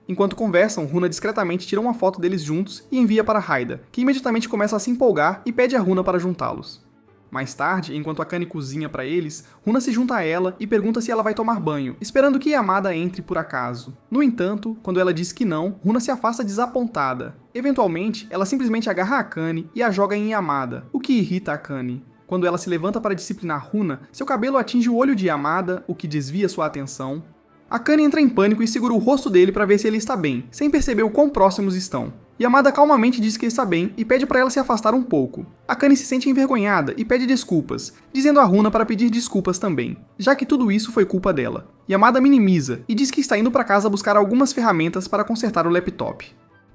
Enquanto conversam, Runa discretamente tira uma foto deles juntos e envia para Haida, que imediatamente começa a se empolgar e pede a Runa para juntá-los. Mais tarde, enquanto Akane cozinha para eles, Runa se junta a ela e pergunta se ela vai tomar banho, esperando que Yamada entre por acaso. No entanto, quando ela diz que não, Runa se afasta desapontada. Eventualmente, ela simplesmente agarra Akane e a joga em Yamada, o que irrita Akane. Quando ela se levanta para disciplinar Runa, seu cabelo atinge o olho de Yamada, o que desvia sua atenção. Akane entra em pânico e segura o rosto dele para ver se ele está bem, sem perceber o quão próximos estão. Yamada calmamente diz que está bem e pede para ela se afastar um pouco. Akane se sente envergonhada e pede desculpas, dizendo a Runa para pedir desculpas também, já que tudo isso foi culpa dela. Yamada minimiza e diz que está indo para casa buscar algumas ferramentas para consertar o laptop.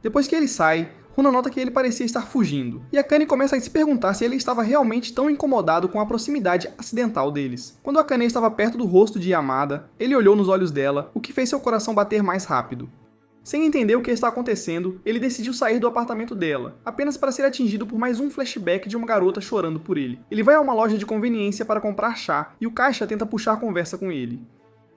Depois que ele sai, Runa nota que ele parecia estar fugindo, e Akane começa a se perguntar se ele estava realmente tão incomodado com a proximidade acidental deles. Quando Akane estava perto do rosto de Yamada, ele olhou nos olhos dela, o que fez seu coração bater mais rápido. Sem entender o que está acontecendo, ele decidiu sair do apartamento dela, apenas para ser atingido por mais um flashback de uma garota chorando por ele. Ele vai a uma loja de conveniência para comprar chá, e o caixa tenta puxar conversa com ele.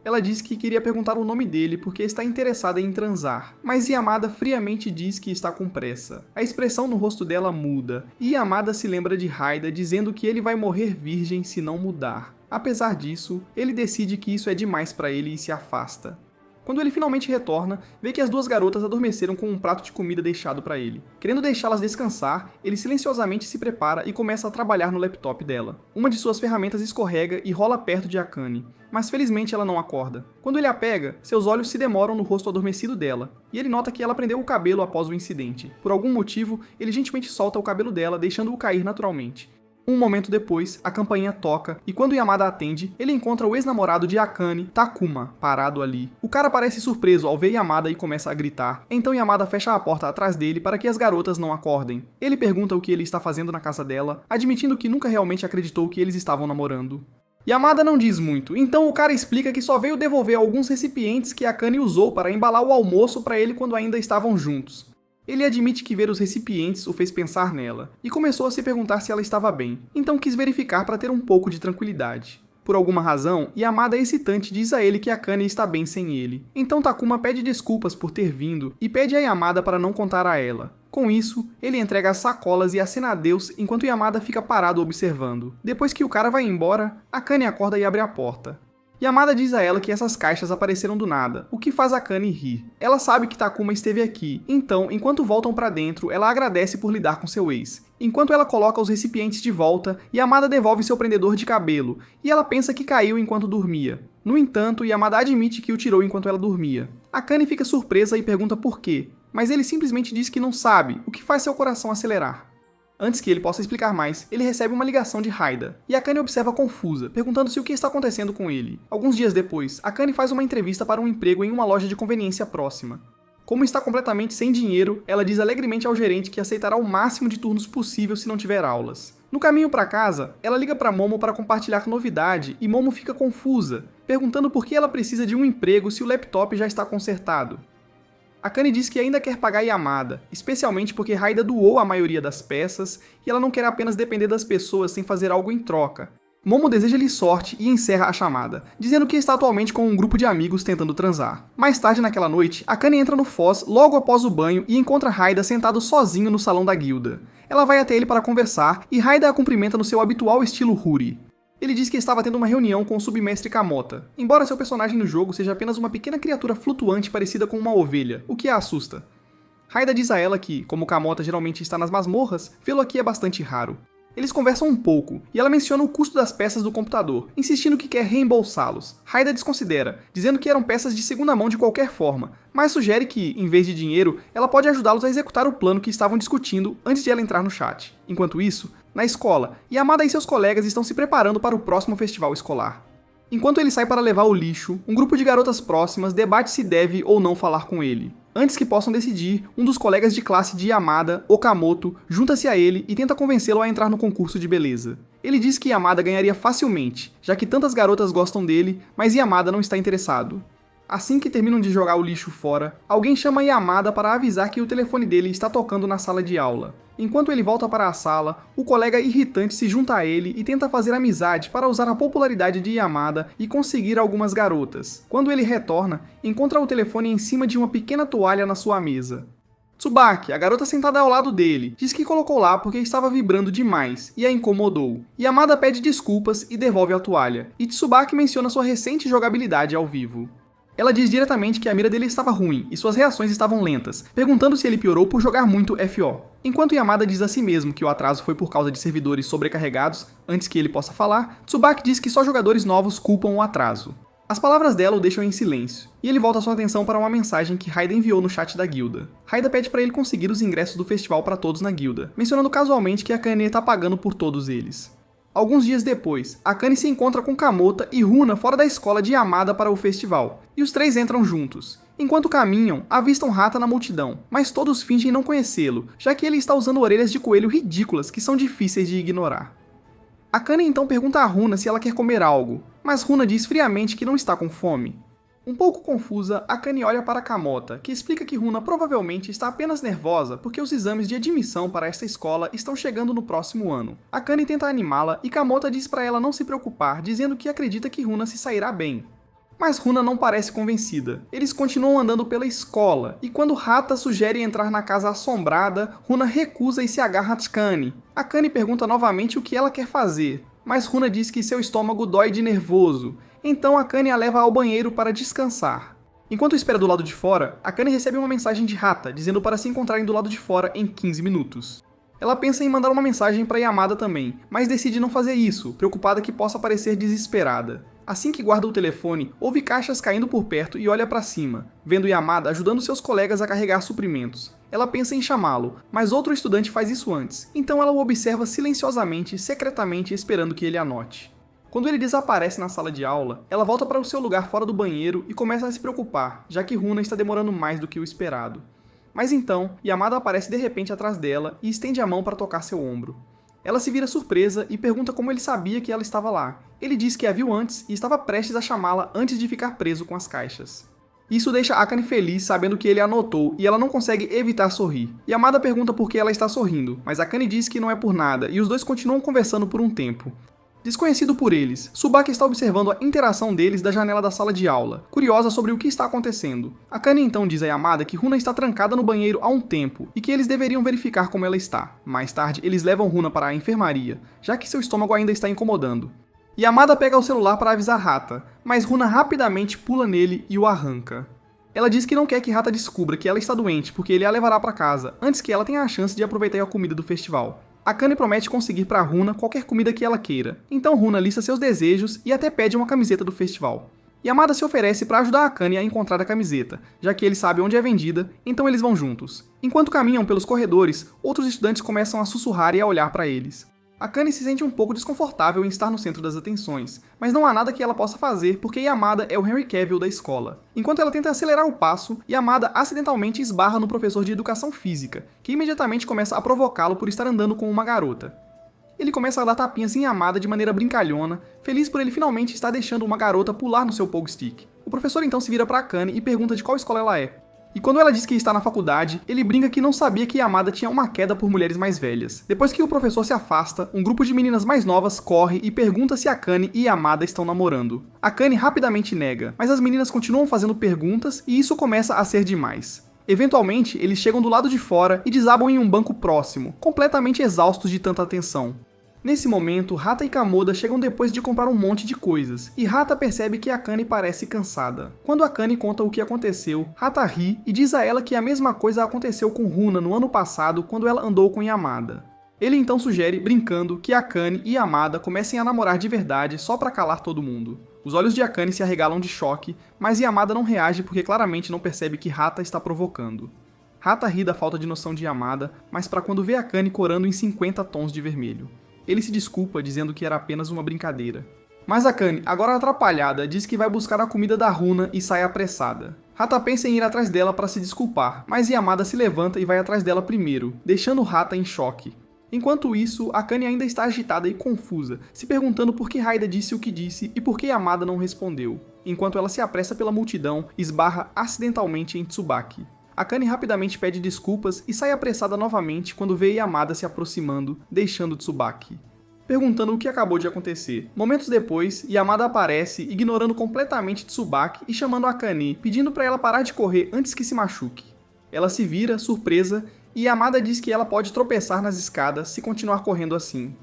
Ela diz que queria perguntar o nome dele porque está interessada em transar, mas Yamada friamente diz que está com pressa. A expressão no rosto dela muda, e Yamada se lembra de Haida dizendo que ele vai morrer virgem se não mudar. Apesar disso, ele decide que isso é demais para ele e se afasta. Quando ele finalmente retorna, vê que as duas garotas adormeceram com um prato de comida deixado para ele. Querendo deixá-las descansar, ele silenciosamente se prepara e começa a trabalhar no laptop dela. Uma de suas ferramentas escorrega e rola perto de Akane, mas felizmente ela não acorda. Quando ele a pega, seus olhos se demoram no rosto adormecido dela, e ele nota que ela prendeu o cabelo após o incidente. Por algum motivo, ele gentilmente solta o cabelo dela, deixando-o cair naturalmente. Um momento depois, a campainha toca, e quando Yamada atende, ele encontra o ex-namorado de Akane, Takuma, parado ali. O cara parece surpreso ao ver Yamada e começa a gritar, então Yamada fecha a porta atrás dele para que as garotas não acordem. Ele pergunta o que ele está fazendo na casa dela, admitindo que nunca realmente acreditou que eles estavam namorando. Yamada não diz muito, então o cara explica que só veio devolver alguns recipientes que Akane usou para embalar o almoço para ele quando ainda estavam juntos. Ele admite que ver os recipientes o fez pensar nela, e começou a se perguntar se ela estava bem, então quis verificar para ter um pouco de tranquilidade. Por alguma razão, Yamada excitante diz a ele que Akane está bem sem ele. Então Takuma pede desculpas por ter vindo e pede a Yamada para não contar a ela. Com isso, ele entrega as sacolas e acena adeus enquanto Yamada fica parado observando. Depois que o cara vai embora, Akane acorda e abre a porta. Yamada diz a ela que essas caixas apareceram do nada, o que faz Akane rir. Ela sabe que Takuma esteve aqui, então, enquanto voltam pra dentro, ela agradece por lidar com seu ex. Enquanto ela coloca os recipientes de volta, Yamada devolve seu prendedor de cabelo, e ela pensa que caiu enquanto dormia. No entanto, Yamada admite que o tirou enquanto ela dormia. Akane fica surpresa e pergunta por quê, mas ele simplesmente diz que não sabe, o que faz seu coração acelerar. Antes que ele possa explicar mais, ele recebe uma ligação de Haida, e Akane observa confusa, perguntando se o que está acontecendo com ele. Alguns dias depois, Akane faz uma entrevista para um emprego em uma loja de conveniência próxima. Como está completamente sem dinheiro, ela diz alegremente ao gerente que aceitará o máximo de turnos possível se não tiver aulas. No caminho para casa, ela liga para Momo para compartilhar novidade e Momo fica confusa, perguntando por que ela precisa de um emprego se o laptop já está consertado. Akane diz que ainda quer pagar Yamada, especialmente porque Haida doou a maioria das peças e ela não quer apenas depender das pessoas sem fazer algo em troca. Momo deseja-lhe sorte e encerra a chamada, dizendo que está atualmente com um grupo de amigos tentando transar. Mais tarde naquela noite, Akane entra no Foz logo após o banho e encontra Haida sentado sozinho no salão da guilda. Ela vai até ele para conversar e Haida a cumprimenta no seu habitual estilo Huri. Ele diz que estava tendo uma reunião com o submestre Kamota, embora seu personagem no jogo seja apenas uma pequena criatura flutuante parecida com uma ovelha, o que a assusta. Haida diz a ela que, como Kamota geralmente está nas masmorras, vê-lo aqui é bastante raro. Eles conversam um pouco, e ela menciona o custo das peças do computador, insistindo que quer reembolsá-los. Haida desconsidera, dizendo que eram peças de segunda mão de qualquer forma, mas sugere que, em vez de dinheiro, ela pode ajudá-los a executar o plano que estavam discutindo antes de ela entrar no chat. Enquanto isso, na escola, Yamada e seus colegas estão se preparando para o próximo festival escolar. Enquanto ele sai para levar o lixo, um grupo de garotas próximas debate se deve ou não falar com ele. Antes que possam decidir, um dos colegas de classe de Yamada, Okamoto, junta-se a ele e tenta convencê-lo a entrar no concurso de beleza. Ele diz que Yamada ganharia facilmente, já que tantas garotas gostam dele, mas Yamada não está interessado. Assim que terminam de jogar o lixo fora, alguém chama Yamada para avisar que o telefone dele está tocando na sala de aula. Enquanto ele volta para a sala, o colega irritante se junta a ele e tenta fazer amizade para usar a popularidade de Yamada e conseguir algumas garotas. Quando ele retorna, encontra o telefone em cima de uma pequena toalha na sua mesa. Tsubaki, a garota sentada ao lado dele, diz que colocou lá porque estava vibrando demais e a incomodou. Yamada pede desculpas e devolve a toalha, e Tsubaki menciona sua recente jogabilidade ao vivo. Ela diz diretamente que a mira dele estava ruim e suas reações estavam lentas, perguntando se ele piorou por jogar muito FO. Enquanto Yamada diz a si mesmo que o atraso foi por causa de servidores sobrecarregados, antes que ele possa falar, Tsubaki diz que só jogadores novos culpam o atraso. As palavras dela o deixam em silêncio, e ele volta sua atenção para uma mensagem que Haida enviou no chat da guilda. Haida pede para ele conseguir os ingressos do festival para todos na guilda, mencionando casualmente que a Akane está pagando por todos eles. Alguns dias depois, Akane se encontra com Kamota e Runa fora da escola de Yamada para o festival, e os três entram juntos. Enquanto caminham, avistam Hata na multidão, mas todos fingem não conhecê-lo, já que ele está usando orelhas de coelho ridículas que são difíceis de ignorar. Akane então pergunta a Runa se ela quer comer algo, mas Runa diz friamente que não está com fome. Um pouco confusa, Akane olha para Kamota, que explica que Runa provavelmente está apenas nervosa porque os exames de admissão para esta escola estão chegando no próximo ano. Akane tenta animá-la e Kamota diz para ela não se preocupar, dizendo que acredita que Runa se sairá bem. Mas Runa não parece convencida. Eles continuam andando pela escola, e quando Hata sugere entrar na casa assombrada, Runa recusa e se agarra a Tsukane. Akane pergunta novamente o que ela quer fazer, mas Runa diz que seu estômago dói de nervoso. Então Akane a leva ao banheiro para descansar. Enquanto espera do lado de fora, Akane recebe uma mensagem de Hata, dizendo para se encontrarem do lado de fora em 15 minutos. Ela pensa em mandar uma mensagem para Yamada também, mas decide não fazer isso, preocupada que possa parecer desesperada. Assim que guarda o telefone, ouve caixas caindo por perto e olha para cima, vendo Yamada ajudando seus colegas a carregar suprimentos. Ela pensa em chamá-lo, mas outro estudante faz isso antes, então ela o observa silenciosamente, secretamente esperando que ele anote. Quando ele desaparece na sala de aula, ela volta para o seu lugar fora do banheiro e começa a se preocupar, já que Runa está demorando mais do que o esperado. Mas então, Yamada aparece de repente atrás dela e estende a mão para tocar seu ombro. Ela se vira surpresa e pergunta como ele sabia que ela estava lá. Ele diz que a viu antes e estava prestes a chamá-la antes de ficar preso com as caixas. Isso deixa Akane feliz sabendo que ele a notou e ela não consegue evitar sorrir. Yamada pergunta por que ela está sorrindo, mas Akane diz que não é por nada e os dois continuam conversando por um tempo. Desconhecido por eles, Tsubaki está observando a interação deles da janela da sala de aula, curiosa sobre o que está acontecendo. Akane então diz a Yamada que Runa está trancada no banheiro há um tempo e que eles deveriam verificar como ela está. Mais tarde, eles levam Runa para a enfermaria, já que seu estômago ainda está incomodando. Yamada pega o celular para avisar Hata, mas Runa rapidamente pula nele e o arranca. Ela diz que não quer que Hata descubra que ela está doente porque ele a levará para casa, antes que ela tenha a chance de aproveitar a comida do festival. Akane promete conseguir para Runa qualquer comida que ela queira, então Runa lista seus desejos e até pede uma camiseta do festival. Yamada se oferece para ajudar Akane a encontrar a camiseta, já que ele sabe onde é vendida, então eles vão juntos. Enquanto caminham pelos corredores, outros estudantes começam a sussurrar e a olhar para eles. Akane se sente um pouco desconfortável em estar no centro das atenções, mas não há nada que ela possa fazer porque Yamada é o Henry Cavill da escola. Enquanto ela tenta acelerar o passo, Yamada acidentalmente esbarra no professor de educação física, que imediatamente começa a provocá-lo por estar andando com uma garota. Ele começa a dar tapinhas em Yamada de maneira brincalhona, feliz por ele finalmente estar deixando uma garota pular no seu pogo stick. O professor então se vira para Akane e pergunta de qual escola ela é. E quando ela diz que está na faculdade, ele brinca que não sabia que Yamada tinha uma queda por mulheres mais velhas. Depois que o professor se afasta, um grupo de meninas mais novas corre e pergunta se Akane e Yamada estão namorando. Akane rapidamente nega, mas as meninas continuam fazendo perguntas e isso começa a ser demais. Eventualmente, eles chegam do lado de fora e desabam em um banco próximo, completamente exaustos de tanta atenção. Nesse momento, Hata e Kamoda chegam depois de comprar um monte de coisas, e Hata percebe que Akane parece cansada. Quando Akane conta o que aconteceu, Hata ri e diz a ela que a mesma coisa aconteceu com Runa no ano passado quando ela andou com Yamada. Ele então sugere, brincando, que Akane e Yamada comecem a namorar de verdade só pra calar todo mundo. Os olhos de Akane se arregalam de choque, mas Yamada não reage porque claramente não percebe que Hata está provocando. Hata ri da falta de noção de Yamada, mas pra quando vê Akane corando em 50 tons de vermelho. Ele se desculpa, dizendo que era apenas uma brincadeira. Mas Akane, agora atrapalhada, diz que vai buscar a comida da Runa e sai apressada. Hata pensa em ir atrás dela para se desculpar, mas Yamada se levanta e vai atrás dela primeiro, deixando Hata em choque. Enquanto isso, Akane ainda está agitada e confusa, se perguntando por que Haida disse o que disse e por que Yamada não respondeu, enquanto ela se apressa pela multidão e esbarra acidentalmente em Tsubaki. Akane rapidamente pede desculpas e sai apressada novamente quando vê Yamada se aproximando, deixando Tsubaki, perguntando o que acabou de acontecer. Momentos depois, Yamada aparece, ignorando completamente Tsubaki e chamando Akane, pedindo para ela parar de correr antes que se machuque. Ela se vira, surpresa, e Yamada diz que ela pode tropeçar nas escadas se continuar correndo assim.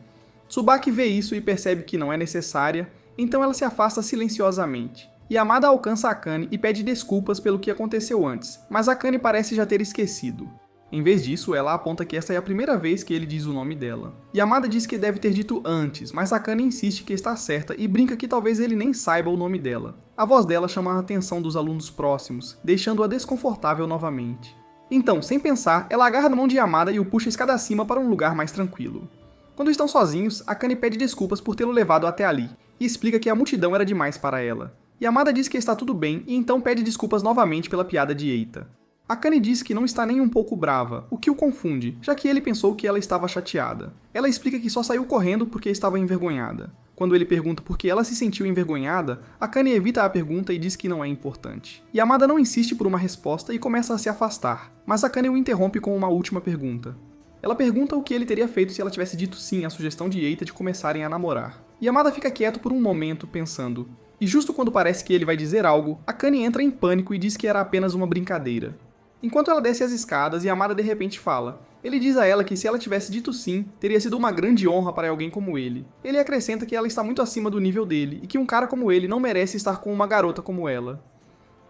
Tsubaki vê isso e percebe que não é necessária, então ela se afasta silenciosamente. Yamada alcança Akane e pede desculpas pelo que aconteceu antes, mas Akane parece já ter esquecido. Em vez disso, ela aponta que esta é a primeira vez que ele diz o nome dela. Yamada diz que deve ter dito antes, mas Akane insiste que está certa e brinca que talvez ele nem saiba o nome dela. A voz dela chama a atenção dos alunos próximos, deixando-a desconfortável novamente. Então, sem pensar, ela agarra na mão de Yamada e o puxa escada acima para um lugar mais tranquilo. Quando estão sozinhos, Akane pede desculpas por tê-lo levado até ali, e explica que a multidão era demais para ela. Yamada diz que está tudo bem e então pede desculpas novamente pela piada de Eita. Akane diz que não está nem um pouco brava, o que o confunde, já que ele pensou que ela estava chateada. Ela explica que só saiu correndo porque estava envergonhada. Quando ele pergunta por que ela se sentiu envergonhada, Akane evita a pergunta e diz que não é importante. Yamada não insiste por uma resposta e começa a se afastar, mas Akane o interrompe com uma última pergunta. Ela pergunta o que ele teria feito se ela tivesse dito sim à sugestão de Eita de começarem a namorar. Yamada fica quieto por um momento, pensando. E justo quando parece que ele vai dizer algo, Akane entra em pânico e diz que era apenas uma brincadeira. Enquanto ela desce as escadas, Yamada de repente fala. Ele diz a ela que se ela tivesse dito sim, teria sido uma grande honra para alguém como ele. Ele acrescenta que ela está muito acima do nível dele e que um cara como ele não merece estar com uma garota como ela.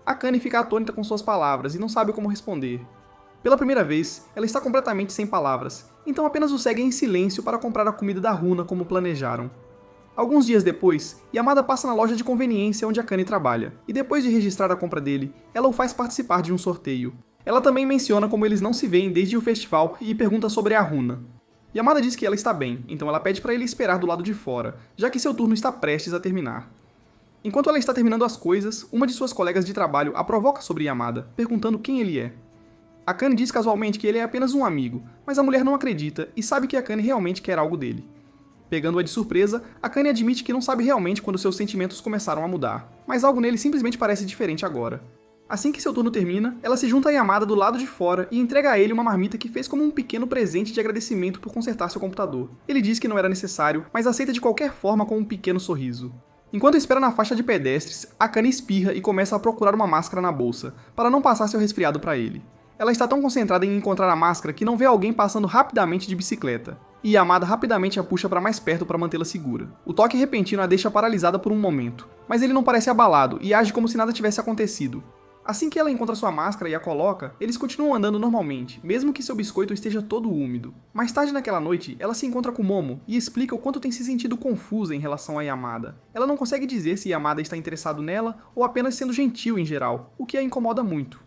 Akane fica atônita com suas palavras e não sabe como responder. Pela primeira vez, ela está completamente sem palavras, então apenas o segue em silêncio para comprar a comida da Runa como planejaram. Alguns dias depois, Yamada passa na loja de conveniência onde Akane trabalha, e depois de registrar a compra dele, ela o faz participar de um sorteio. Ela também menciona como eles não se veem desde o festival e pergunta sobre a Runa. Yamada diz que ela está bem, então ela pede para ele esperar do lado de fora, já que seu turno está prestes a terminar. Enquanto ela está terminando as coisas, uma de suas colegas de trabalho a provoca sobre Yamada, perguntando quem ele é. Akane diz casualmente que ele é apenas um amigo, mas a mulher não acredita e sabe que Akane realmente quer algo dele. Pegando-a de surpresa, Akane admite que não sabe realmente quando seus sentimentos começaram a mudar, mas algo nele simplesmente parece diferente agora. Assim que seu turno termina, ela se junta a Yamada do lado de fora e entrega a ele uma marmita que fez como um pequeno presente de agradecimento por consertar seu computador. Ele diz que não era necessário, mas aceita de qualquer forma com um pequeno sorriso. Enquanto espera na faixa de pedestres, Akane espirra e começa a procurar uma máscara na bolsa, para não passar seu resfriado para ele. Ela está tão concentrada em encontrar a máscara que não vê alguém passando rapidamente de bicicleta, e Yamada rapidamente a puxa para mais perto para mantê-la segura. O toque repentino a deixa paralisada por um momento, mas ele não parece abalado e age como se nada tivesse acontecido. Assim que ela encontra sua máscara e a coloca, eles continuam andando normalmente, mesmo que seu biscoito esteja todo úmido. Mais tarde naquela noite, ela se encontra com Momo e explica o quanto tem se sentido confusa em relação a Yamada. Ela não consegue dizer se Yamada está interessado nela ou apenas sendo gentil em geral, o que a incomoda muito.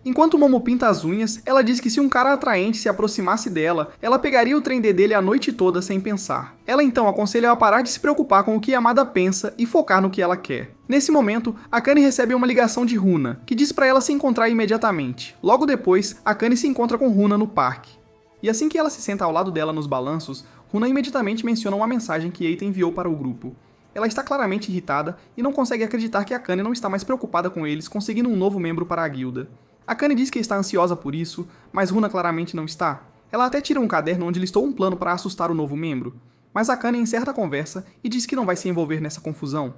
Enquanto Momo pinta as unhas, ela diz que se um cara atraente se aproximasse dela, ela pegaria o trem dele a noite toda sem pensar. Ela então aconselha a parar de se preocupar com o que Yamada pensa e focar no que ela quer. Nesse momento, Akane recebe uma ligação de Runa, que diz para ela se encontrar imediatamente. Logo depois, Akane se encontra com Runa no parque. E assim que ela se senta ao lado dela nos balanços, Runa imediatamente menciona uma mensagem que Eita enviou para o grupo. Ela está claramente irritada e não consegue acreditar que Akane não está mais preocupada com eles conseguindo um novo membro para a guilda. Akane diz que está ansiosa por isso, mas Runa claramente não está. Ela até tira um caderno onde listou um plano para assustar o novo membro, mas Akane encerra a conversa e diz que não vai se envolver nessa confusão.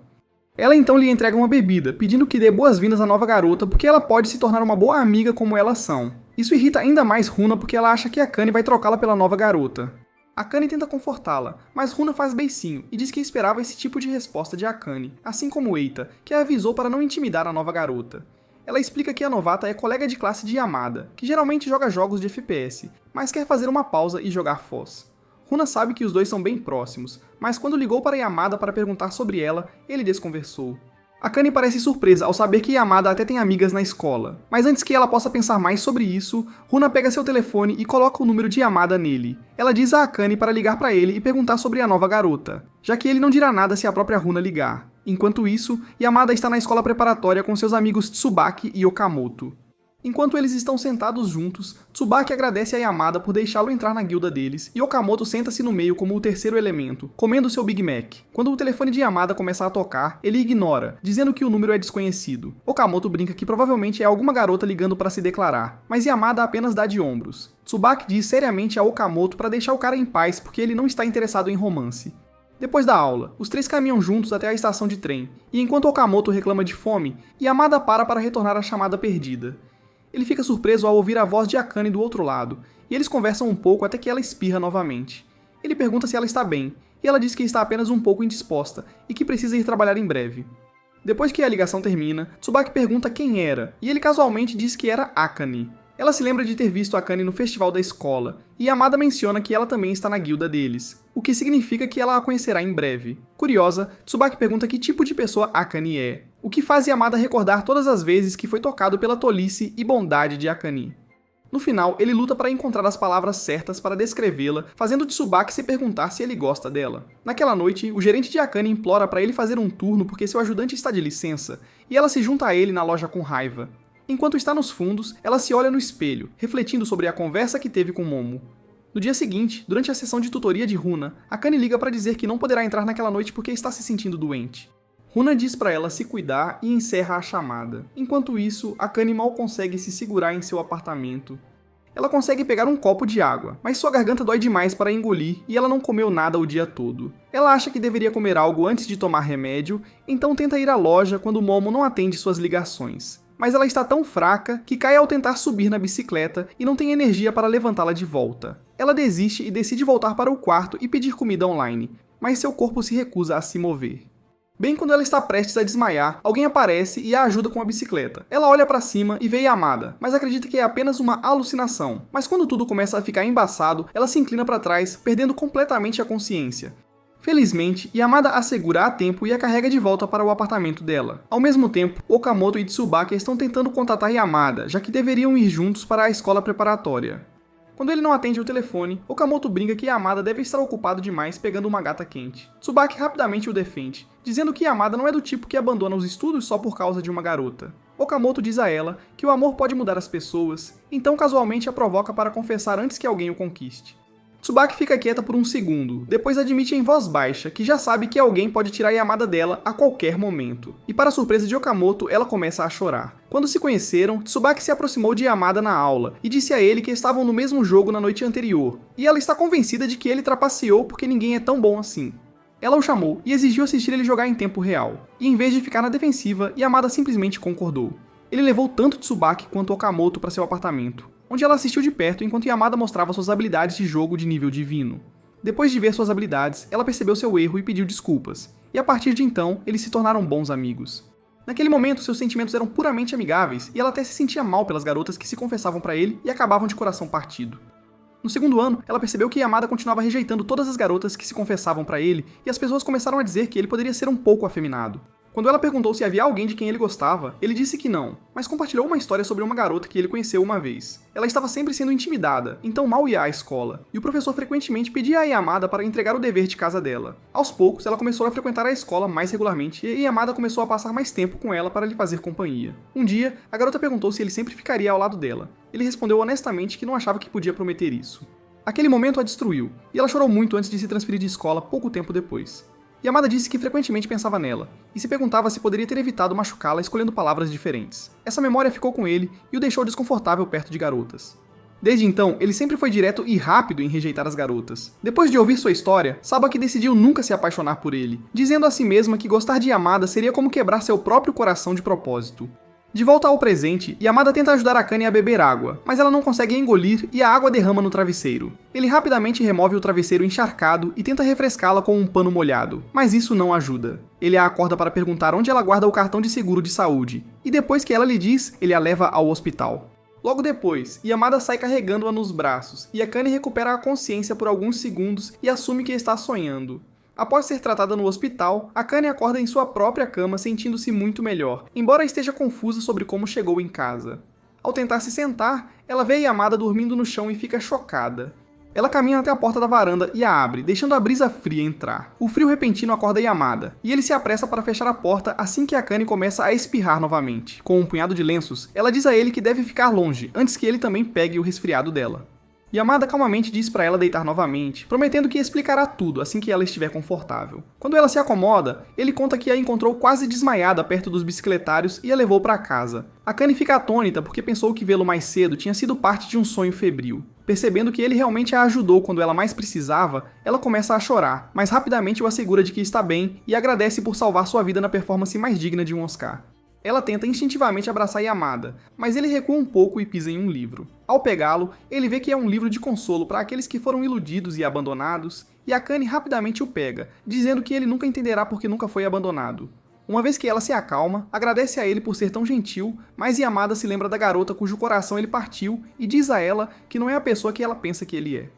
Ela então lhe entrega uma bebida, pedindo que dê boas-vindas à nova garota porque ela pode se tornar uma boa amiga como elas são. Isso irrita ainda mais Runa porque ela acha que Akane vai trocá-la pela nova garota. Akane tenta confortá-la, mas Runa faz beicinho e diz que esperava esse tipo de resposta de Akane, assim como Eita, que a avisou para não intimidar a nova garota. Ela explica que a novata é colega de classe de Yamada, que geralmente joga jogos de FPS, mas quer fazer uma pausa e jogar Foz. Runa sabe que os dois são bem próximos, mas quando ligou para Yamada para perguntar sobre ela, ele desconversou. Akane parece surpresa ao saber que Yamada até tem amigas na escola, mas antes que ela possa pensar mais sobre isso, Runa pega seu telefone e coloca o número de Yamada nele. Ela diz a Akane para ligar para ele e perguntar sobre a nova garota, já que ele não dirá nada se a própria Runa ligar. Enquanto isso, Yamada está na escola preparatória com seus amigos Tsubaki e Okamoto. Enquanto eles estão sentados juntos, Tsubaki agradece a Yamada por deixá-lo entrar na guilda deles, e Okamoto senta-se no meio como o terceiro elemento, comendo seu Big Mac. Quando o telefone de Yamada começa a tocar, ele ignora, dizendo que o número é desconhecido. Okamoto brinca que provavelmente é alguma garota ligando para se declarar, mas Yamada apenas dá de ombros. Tsubaki diz seriamente a Okamoto para deixar o cara em paz porque ele não está interessado em romance. Depois da aula, os três caminham juntos até a estação de trem, e enquanto Okamoto reclama de fome, Yamada para retornar a chamada perdida. Ele fica surpreso ao ouvir a voz de Akane do outro lado, e eles conversam um pouco até que ela espirra novamente. Ele pergunta se ela está bem, e ela diz que está apenas um pouco indisposta, e que precisa ir trabalhar em breve. Depois que a ligação termina, Tsubaki pergunta quem era, e ele casualmente diz que era Akane. Ela se lembra de ter visto Akane no festival da escola, e Yamada menciona que ela também está na guilda deles, o que significa que ela a conhecerá em breve. Curiosa, Tsubaki pergunta que tipo de pessoa Akane é, o que faz Yamada recordar todas as vezes que foi tocado pela tolice e bondade de Akane. No final, ele luta para encontrar as palavras certas para descrevê-la, fazendo Tsubaki se perguntar se ele gosta dela. Naquela noite, o gerente de Akane implora para ele fazer um turno porque seu ajudante está de licença, e ela se junta a ele na loja com raiva. Enquanto está nos fundos, ela se olha no espelho, refletindo sobre a conversa que teve com Momo. No dia seguinte, durante a sessão de tutoria de Runa, Akane liga para dizer que não poderá entrar naquela noite porque está se sentindo doente. Runa diz para ela se cuidar e encerra a chamada. Enquanto isso, Akane mal consegue se segurar em seu apartamento. Ela consegue pegar um copo de água, mas sua garganta dói demais para engolir e ela não comeu nada o dia todo. Ela acha que deveria comer algo antes de tomar remédio, então tenta ir à loja quando Momo não atende suas ligações. Mas ela está tão fraca que cai ao tentar subir na bicicleta e não tem energia para levantá-la de volta. Ela desiste e decide voltar para o quarto e pedir comida online, mas seu corpo se recusa a se mover. Bem quando ela está prestes a desmaiar, alguém aparece e a ajuda com a bicicleta. Ela olha para cima e vê Yamada, mas acredita que é apenas uma alucinação. Mas quando tudo começa a ficar embaçado, ela se inclina para trás, perdendo completamente a consciência. Felizmente, Yamada a segura a tempo e a carrega de volta para o apartamento dela. Ao mesmo tempo, Okamoto e Tsubaki estão tentando contatar Yamada, já que deveriam ir juntos para a escola preparatória. Quando ele não atende o telefone, Okamoto brinca que Yamada deve estar ocupado demais pegando uma gata quente. Tsubaki rapidamente o defende, dizendo que Yamada não é do tipo que abandona os estudos só por causa de uma garota. Okamoto diz a ela que o amor pode mudar as pessoas, então casualmente a provoca para confessar antes que alguém o conquiste. Tsubaki fica quieta por um segundo, depois admite em voz baixa que já sabe que alguém pode tirar Yamada dela a qualquer momento. E para surpresa de Okamoto, ela começa a chorar. Quando se conheceram, Tsubaki se aproximou de Yamada na aula e disse a ele que estavam no mesmo jogo na noite anterior, e ela está convencida de que ele trapaceou porque ninguém é tão bom assim. Ela o chamou e exigiu assistir ele jogar em tempo real, e em vez de ficar na defensiva, Yamada simplesmente concordou. Ele levou tanto Tsubaki quanto Okamoto para seu apartamento, onde ela assistiu de perto enquanto Yamada mostrava suas habilidades de jogo de nível divino. Depois de ver suas habilidades, ela percebeu seu erro e pediu desculpas, e a partir de então, eles se tornaram bons amigos. Naquele momento, seus sentimentos eram puramente amigáveis, e ela até se sentia mal pelas garotas que se confessavam para ele e acabavam de coração partido. No segundo ano, ela percebeu que Yamada continuava rejeitando todas as garotas que se confessavam para ele, e as pessoas começaram a dizer que ele poderia ser um pouco afeminado. Quando ela perguntou se havia alguém de quem ele gostava, ele disse que não, mas compartilhou uma história sobre uma garota que ele conheceu uma vez. Ela estava sempre sendo intimidada, então mal ia à escola, e o professor frequentemente pedia a Yamada para entregar o dever de casa dela. Aos poucos, ela começou a frequentar a escola mais regularmente e Yamada começou a passar mais tempo com ela para lhe fazer companhia. Um dia, a garota perguntou se ele sempre ficaria ao lado dela. Ele respondeu honestamente que não achava que podia prometer isso. Aquele momento a destruiu, e ela chorou muito antes de se transferir de escola pouco tempo depois. Yamada disse que frequentemente pensava nela, e se perguntava se poderia ter evitado machucá-la escolhendo palavras diferentes. Essa memória ficou com ele e o deixou desconfortável perto de garotas. Desde então, ele sempre foi direto e rápido em rejeitar as garotas. Depois de ouvir sua história, Sabaki decidiu nunca se apaixonar por ele, dizendo a si mesma que gostar de Yamada seria como quebrar seu próprio coração de propósito. De volta ao presente, Yamada tenta ajudar Akane a beber água, mas ela não consegue engolir e a água derrama no travesseiro. Ele rapidamente remove o travesseiro encharcado e tenta refrescá-la com um pano molhado, mas isso não ajuda. Ele a acorda para perguntar onde ela guarda o cartão de seguro de saúde, e depois que ela lhe diz, ele a leva ao hospital. Logo depois, Yamada sai carregando-a nos braços, e Akane recupera a consciência por alguns segundos e assume que está sonhando. Após ser tratada no hospital, Akane acorda em sua própria cama sentindo-se muito melhor, embora esteja confusa sobre como chegou em casa. Ao tentar se sentar, ela vê Yamada dormindo no chão e fica chocada. Ela caminha até a porta da varanda e a abre, deixando a brisa fria entrar. O frio repentino acorda Yamada, e ele se apressa para fechar a porta assim que Akane começa a espirrar novamente. Com um punhado de lenços, ela diz a ele que deve ficar longe, antes que ele também pegue o resfriado dela. Yamada calmamente diz para ela deitar novamente, prometendo que explicará tudo assim que ela estiver confortável. Quando ela se acomoda, ele conta que a encontrou quase desmaiada perto dos bicicletários e a levou para casa. Akane fica atônita porque pensou que vê-lo mais cedo tinha sido parte de um sonho febril. Percebendo que ele realmente a ajudou quando ela mais precisava, ela começa a chorar, mas rapidamente o assegura de que está bem e agradece por salvar sua vida na performance mais digna de um Oscar. Ela tenta instintivamente abraçar Yamada, mas ele recua um pouco e pisa em um livro. Ao pegá-lo, ele vê que é um livro de consolo para aqueles que foram iludidos e abandonados, e Akane rapidamente o pega, dizendo que ele nunca entenderá porque nunca foi abandonado. Uma vez que ela se acalma, agradece a ele por ser tão gentil, mas Yamada se lembra da garota cujo coração ele partiu e diz a ela que não é a pessoa que ela pensa que ele é.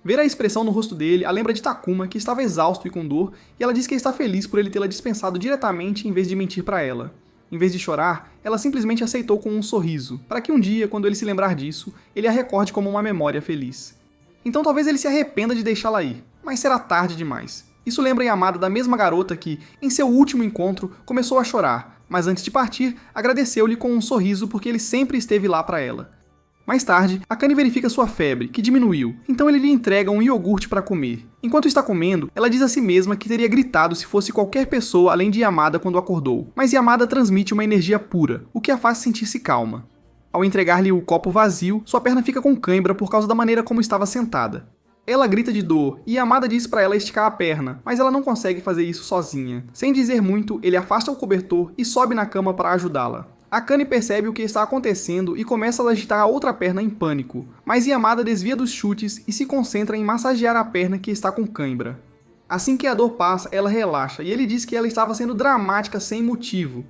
Ver a expressão no rosto dele a lembra de Takuma, que estava exausto e com dor, e ela diz que está feliz por ele tê-la dispensado diretamente em vez de mentir para ela. Em vez de chorar, ela simplesmente aceitou com um sorriso, para que um dia, quando ele se lembrar disso, ele a recorde como uma memória feliz. Então talvez ele se arrependa de deixá-la ir, mas será tarde demais. Isso lembra Yamada da mesma garota que, em seu último encontro, começou a chorar, mas antes de partir, agradeceu-lhe com um sorriso porque ele sempre esteve lá para ela. Mais tarde, Akane verifica sua febre, que diminuiu, então ele lhe entrega um iogurte para comer. Enquanto está comendo, ela diz a si mesma que teria gritado se fosse qualquer pessoa além de Yamada quando acordou, mas Yamada transmite uma energia pura, o que a faz sentir-se calma. Ao entregar-lhe o copo vazio, sua perna fica com cãibra por causa da maneira como estava sentada. Ela grita de dor, e Yamada diz para ela esticar a perna, mas ela não consegue fazer isso sozinha. Sem dizer muito, ele afasta o cobertor e sobe na cama para ajudá-la. Akane percebe o que está acontecendo e começa a agitar a outra perna em pânico, mas Yamada desvia dos chutes e se concentra em massagear a perna que está com cãibra. Assim que a dor passa, ela relaxa e ele diz que ela estava sendo dramática sem motivo.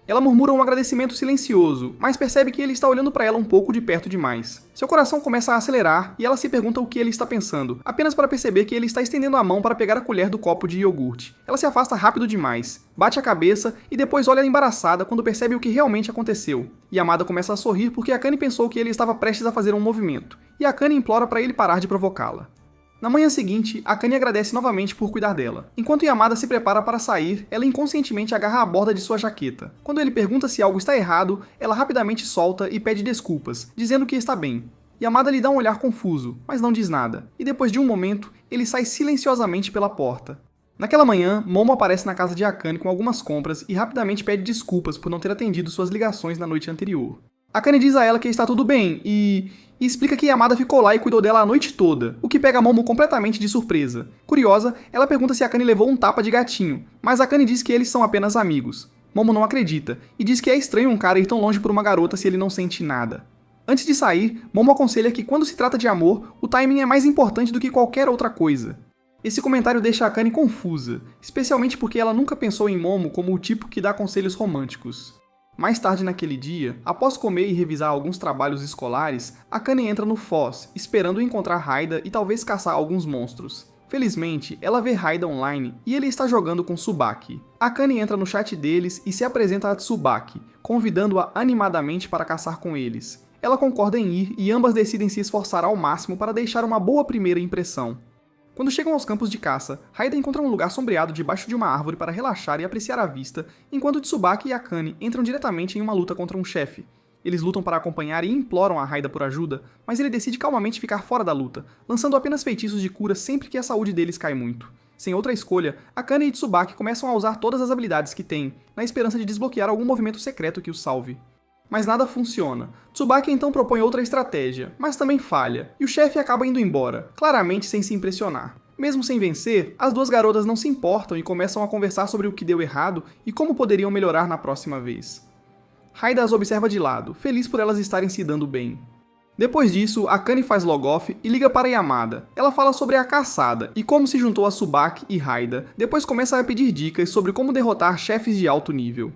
Ela murmura um agradecimento silencioso, mas percebe que ele está olhando para ela um pouco de perto demais. Seu coração começa a acelerar e ela se pergunta o que ele está pensando, apenas para perceber que ele está estendendo a mão para pegar a colher do copo de iogurte. Ela se afasta rápido demais, bate a cabeça e depois olha embaraçada quando percebe o que realmente aconteceu. Yamada começa a sorrir porque Akane pensou que ele estava prestes a fazer um movimento, e Akane implora para ele parar de provocá-la. Na manhã seguinte, Akane agradece novamente por cuidar dela. Enquanto Yamada se prepara para sair, ela inconscientemente agarra a borda de sua jaqueta. Quando ele pergunta se algo está errado, ela rapidamente solta e pede desculpas, dizendo que está bem. Yamada lhe dá um olhar confuso, mas não diz nada, e depois de um momento, ele sai silenciosamente pela porta. Naquela manhã, Momo aparece na casa de Akane com algumas compras e rapidamente pede desculpas por não ter atendido suas ligações na noite anterior. Akane diz a ela que está tudo bem e explica que Yamada ficou lá e cuidou dela a noite toda, o que pega Momo completamente de surpresa. Curiosa, ela pergunta se Akane levou um tapa de gatinho, mas Akane diz que eles são apenas amigos. Momo não acredita, e diz que é estranho um cara ir tão longe por uma garota se ele não sente nada. Antes de sair, Momo aconselha que quando se trata de amor, o timing é mais importante do que qualquer outra coisa. Esse comentário deixa Akane confusa, especialmente porque ela nunca pensou em Momo como o tipo que dá conselhos românticos. Mais tarde naquele dia, após comer e revisar alguns trabalhos escolares, Akane entra no Foz, esperando encontrar Haida e talvez caçar alguns monstros. Felizmente, ela vê Haida online e ele está jogando com Tsubaki. Akane entra no chat deles e se apresenta a Tsubaki, convidando-a animadamente para caçar com eles. Ela concorda em ir e ambas decidem se esforçar ao máximo para deixar uma boa primeira impressão. Quando chegam aos campos de caça, Haida encontra um lugar sombreado debaixo de uma árvore para relaxar e apreciar a vista, enquanto Tsubaki e Akane entram diretamente em uma luta contra um chefe. Eles lutam para acompanhar e imploram a Haida por ajuda, mas ele decide calmamente ficar fora da luta, lançando apenas feitiços de cura sempre que a saúde deles cai muito. Sem outra escolha, Akane e Tsubaki começam a usar todas as habilidades que têm, na esperança de desbloquear algum movimento secreto que os salve. Mas nada funciona. Tsubaki então propõe outra estratégia, mas também falha, e o chefe acaba indo embora, claramente sem se impressionar. Mesmo sem vencer, as duas garotas não se importam e começam a conversar sobre o que deu errado e como poderiam melhorar na próxima vez. Haida as observa de lado, feliz por elas estarem se dando bem. Depois disso, Akane faz log-off e liga para Yamada. Ela fala sobre a caçada e como se juntou a Tsubaki e Haida, depois começa a pedir dicas sobre como derrotar chefes de alto nível.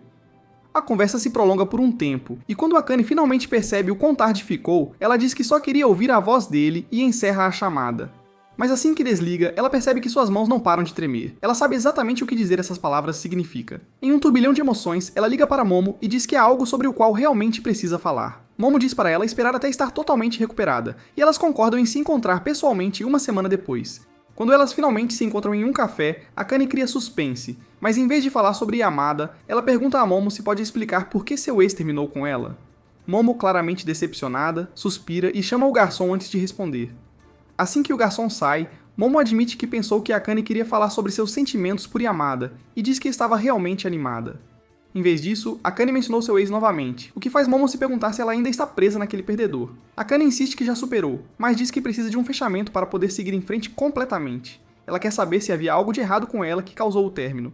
A conversa se prolonga por um tempo, e quando Akane finalmente percebe o quão tarde ficou, ela diz que só queria ouvir a voz dele e encerra a chamada. Mas assim que desliga, ela percebe que suas mãos não param de tremer. Ela sabe exatamente o que dizer essas palavras significa. Em um turbilhão de emoções, ela liga para Momo e diz que há algo sobre o qual realmente precisa falar. Momo diz para ela esperar até estar totalmente recuperada, e elas concordam em se encontrar pessoalmente uma semana depois. Quando elas finalmente se encontram em um café, Akane cria suspense, mas em vez de falar sobre Yamada, ela pergunta a Momo se pode explicar por que seu ex terminou com ela. Momo, claramente decepcionada, suspira e chama o garçom antes de responder. Assim que o garçom sai, Momo admite que pensou que Akane queria falar sobre seus sentimentos por Yamada e diz que estava realmente animada. Em vez disso, Akane mencionou seu ex novamente, o que faz Momo se perguntar se ela ainda está presa naquele perdedor. Akane insiste que já superou, mas diz que precisa de um fechamento para poder seguir em frente completamente. Ela quer saber se havia algo de errado com ela que causou o término.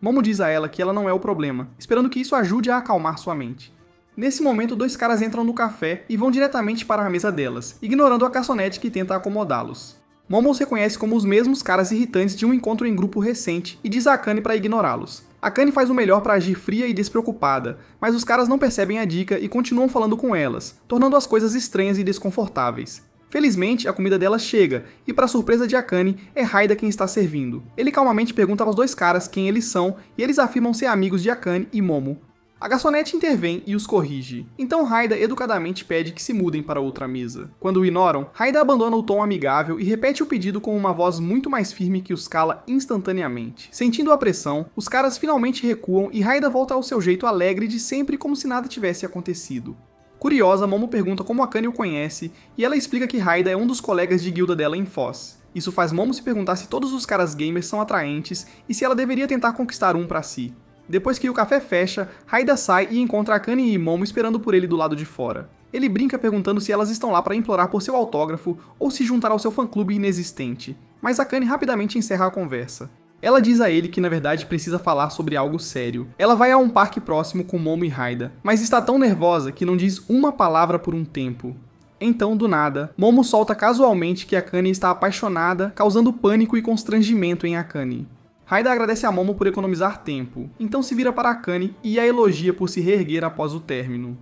Momo diz a ela que ela não é o problema, esperando que isso ajude a acalmar sua mente. Nesse momento, dois caras entram no café e vão diretamente para a mesa delas, ignorando a garçonete que tenta acomodá-los. Momo os reconhece como os mesmos caras irritantes de um encontro em grupo recente e diz a Akane para ignorá-los. Akane faz o melhor para agir fria e despreocupada, mas os caras não percebem a dica e continuam falando com elas, tornando as coisas estranhas e desconfortáveis. Felizmente, a comida delas chega, e para surpresa de Akane, é Haida quem está servindo. Ele calmamente pergunta aos dois caras quem eles são, e eles afirmam ser amigos de Akane e Momo. A garçonete intervém e os corrige, então Haida educadamente pede que se mudem para outra mesa. Quando o ignoram, Haida abandona o tom amigável e repete o pedido com uma voz muito mais firme que os cala instantaneamente. Sentindo a pressão, os caras finalmente recuam e Haida volta ao seu jeito alegre de sempre como se nada tivesse acontecido. Curiosa, Momo pergunta como Akane o conhece e ela explica que Haida é um dos colegas de guilda dela em Foz. Isso faz Momo se perguntar se todos os caras gamers são atraentes e se ela deveria tentar conquistar um para si. Depois que o café fecha, Haida sai e encontra Akane e Momo esperando por ele do lado de fora. Ele brinca perguntando se elas estão lá para implorar por seu autógrafo ou se juntar ao seu fã-clube inexistente, mas Akane rapidamente encerra a conversa. Ela diz a ele que na verdade precisa falar sobre algo sério. Ela vai a um parque próximo com Momo e Haida, mas está tão nervosa que não diz uma palavra por um tempo. Então, do nada, Momo solta casualmente que Akane está apaixonada, causando pânico e constrangimento em Akane. Haida agradece a Momo por economizar tempo, então se vira para Akane e a elogia por se reerguer após o término.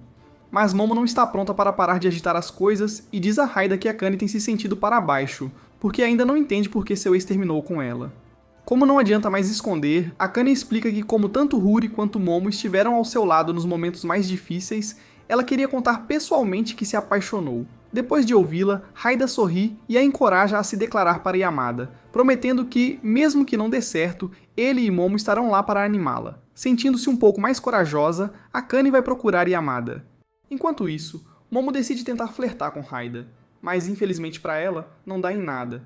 Mas Momo não está pronta para parar de agitar as coisas e diz a Haida que Akane tem se sentido para baixo, porque ainda não entende por que seu ex terminou com ela. Como não adianta mais esconder, Akane explica que como tanto Huri quanto Momo estiveram ao seu lado nos momentos mais difíceis, ela queria contar pessoalmente que se apaixonou. Depois de ouvi-la, Haida sorri e a encoraja a se declarar para Yamada, prometendo que, mesmo que não dê certo, ele e Momo estarão lá para animá-la. Sentindo-se um pouco mais corajosa, Akane vai procurar Yamada. Enquanto isso, Momo decide tentar flertar com Haida, mas infelizmente para ela, não dá em nada.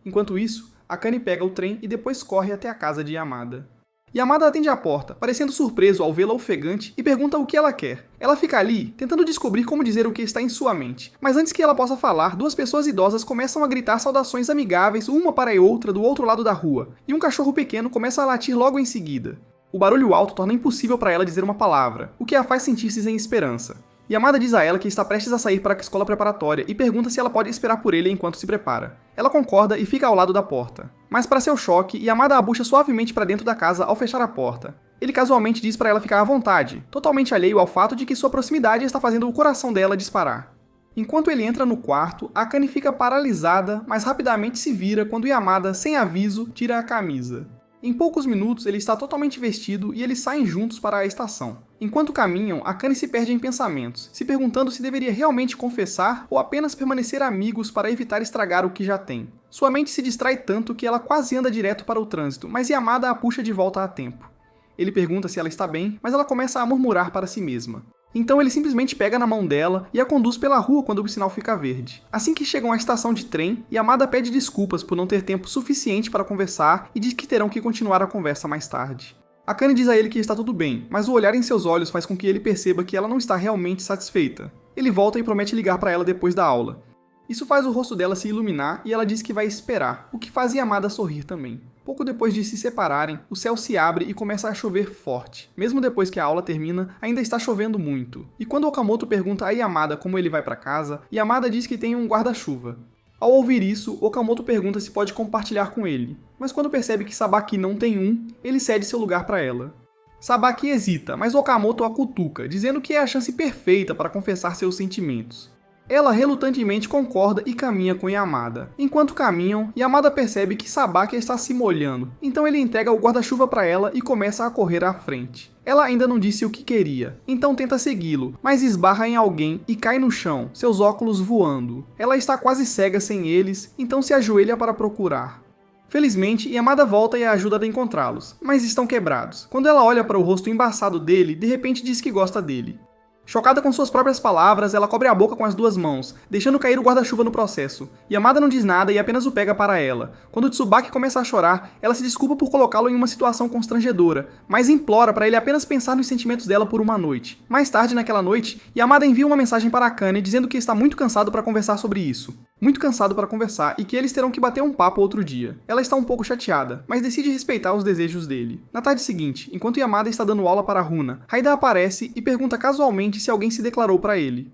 Enquanto isso, Akane pega o trem e depois corre até a casa de Yamada. Yamada atende a porta, parecendo surpreso ao vê-la ofegante e pergunta o que ela quer. Ela fica ali, tentando descobrir como dizer o que está em sua mente, mas antes que ela possa falar, duas pessoas idosas começam a gritar saudações amigáveis uma para a outra do outro lado da rua, e um cachorro pequeno começa a latir logo em seguida. O barulho alto torna impossível para ela dizer uma palavra, o que a faz sentir-se sem esperança. Yamada diz a ela que está prestes a sair para a escola preparatória e pergunta se ela pode esperar por ele enquanto se prepara. Ela concorda e fica ao lado da porta. Mas para seu choque, Yamada a puxa suavemente para dentro da casa ao fechar a porta. Ele casualmente diz para ela ficar à vontade, totalmente alheio ao fato de que sua proximidade está fazendo o coração dela disparar. Enquanto ele entra no quarto, Akane fica paralisada, mas rapidamente se vira quando Yamada, sem aviso, tira a camisa. Em poucos minutos, ele está totalmente vestido e eles saem juntos para a estação. Enquanto caminham, Akane se perde em pensamentos, se perguntando se deveria realmente confessar ou apenas permanecer amigos para evitar estragar o que já tem. Sua mente se distrai tanto que ela quase anda direto para o trânsito, mas Yamada a puxa de volta a tempo. Ele pergunta se ela está bem, mas ela começa a murmurar para si mesma. Então ele simplesmente pega na mão dela e a conduz pela rua quando o sinal fica verde. Assim que chegam à estação de trem, Yamada pede desculpas por não ter tempo suficiente para conversar e diz que terão que continuar a conversa mais tarde. Akane diz a ele que está tudo bem, mas o olhar em seus olhos faz com que ele perceba que ela não está realmente satisfeita. Ele volta e promete ligar para ela depois da aula. Isso faz o rosto dela se iluminar e ela diz que vai esperar, o que faz Yamada sorrir também. Pouco depois de se separarem, o céu se abre e começa a chover forte. Mesmo depois que a aula termina, ainda está chovendo muito. E quando Okamoto pergunta a Yamada como ele vai para casa, Yamada diz que tem um guarda-chuva. Ao ouvir isso, Okamoto pergunta se pode compartilhar com ele, mas quando percebe que Sabaki não tem um, ele cede seu lugar para ela. Sabaki hesita, mas Okamoto a cutuca, dizendo que é a chance perfeita para confessar seus sentimentos. Ela relutantemente concorda e caminha com Yamada. Enquanto caminham, Yamada percebe que Sabaki está se molhando, então ele entrega o guarda-chuva para ela e começa a correr à frente. Ela ainda não disse o que queria, então tenta segui-lo, mas esbarra em alguém e cai no chão, seus óculos voando. Ela está quase cega sem eles, então se ajoelha para procurar. Felizmente, Yamada volta e a ajuda a encontrá-los, mas estão quebrados. Quando ela olha para o rosto embaçado dele, de repente diz que gosta dele. Chocada com suas próprias palavras, ela cobre a boca com as duas mãos, deixando cair o guarda-chuva no processo. Yamada não diz nada e apenas o pega para ela. Quando Tsubaki começa a chorar, ela se desculpa por colocá-lo em uma situação constrangedora, mas implora para ele apenas pensar nos sentimentos dela por uma noite. Mais tarde naquela noite, Yamada envia uma mensagem para Akane dizendo que está muito cansado para conversar sobre isso. Muito cansado para conversar e que eles terão que bater um papo outro dia. Ela está um pouco chateada, mas decide respeitar os desejos dele. Na tarde seguinte, enquanto Yamada está dando aula para Runa, Haida aparece e pergunta casualmente se alguém se declarou para ele.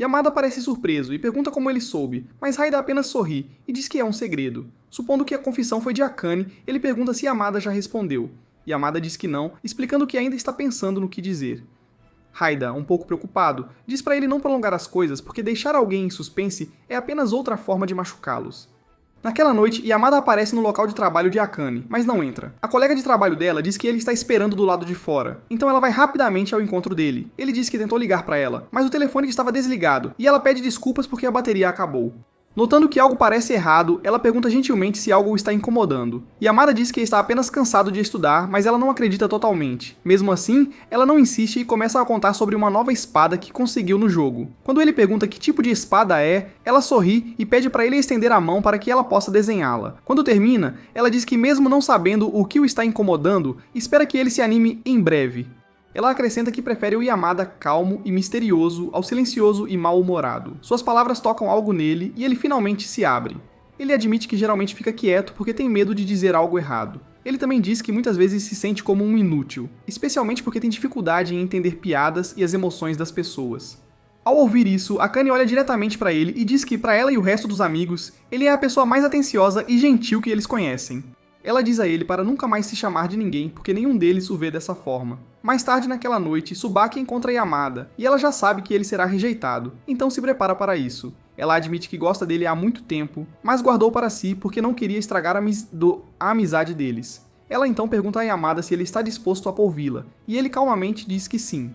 Yamada parece surpreso e pergunta como ele soube, mas Haida apenas sorri e diz que é um segredo. Supondo que a confissão foi de Akane, ele pergunta se Yamada já respondeu. Yamada diz que não, explicando que ainda está pensando no que dizer. Haida, um pouco preocupado, diz para ele não prolongar as coisas porque deixar alguém em suspense é apenas outra forma de machucá-los. Naquela noite, Yamada aparece no local de trabalho de Akane, mas não entra. A colega de trabalho dela diz que ele está esperando do lado de fora, então ela vai rapidamente ao encontro dele. Ele diz que tentou ligar para ela, mas o telefone estava desligado, e ela pede desculpas porque a bateria acabou. Notando que algo parece errado, ela pergunta gentilmente se algo o está incomodando. Yamada diz que está apenas cansado de estudar, mas ela não acredita totalmente. Mesmo assim, ela não insiste e começa a contar sobre uma nova espada que conseguiu no jogo. Quando ele pergunta que tipo de espada é, ela sorri e pede para ele estender a mão para que ela possa desenhá-la. Quando termina, ela diz que mesmo não sabendo o que o está incomodando, espera que ele se anime em breve. Ela acrescenta que prefere o Yamada calmo e misterioso ao silencioso e mal-humorado. Suas palavras tocam algo nele e ele finalmente se abre. Ele admite que geralmente fica quieto porque tem medo de dizer algo errado. Ele também diz que muitas vezes se sente como um inútil, especialmente porque tem dificuldade em entender piadas e as emoções das pessoas. Ao ouvir isso, Akane olha diretamente para ele e diz que para ela e o resto dos amigos, ele é a pessoa mais atenciosa e gentil que eles conhecem. Ela diz a ele para nunca mais se chamar de ninguém, porque nenhum deles o vê dessa forma. Mais tarde naquela noite, Tsubaki encontra Yamada, e ela já sabe que ele será rejeitado, então se prepara para isso. Ela admite que gosta dele há muito tempo, mas guardou para si porque não queria estragar a amizade deles. Ela então pergunta a Yamada se ele está disposto a ouvi-la, e ele calmamente diz que sim.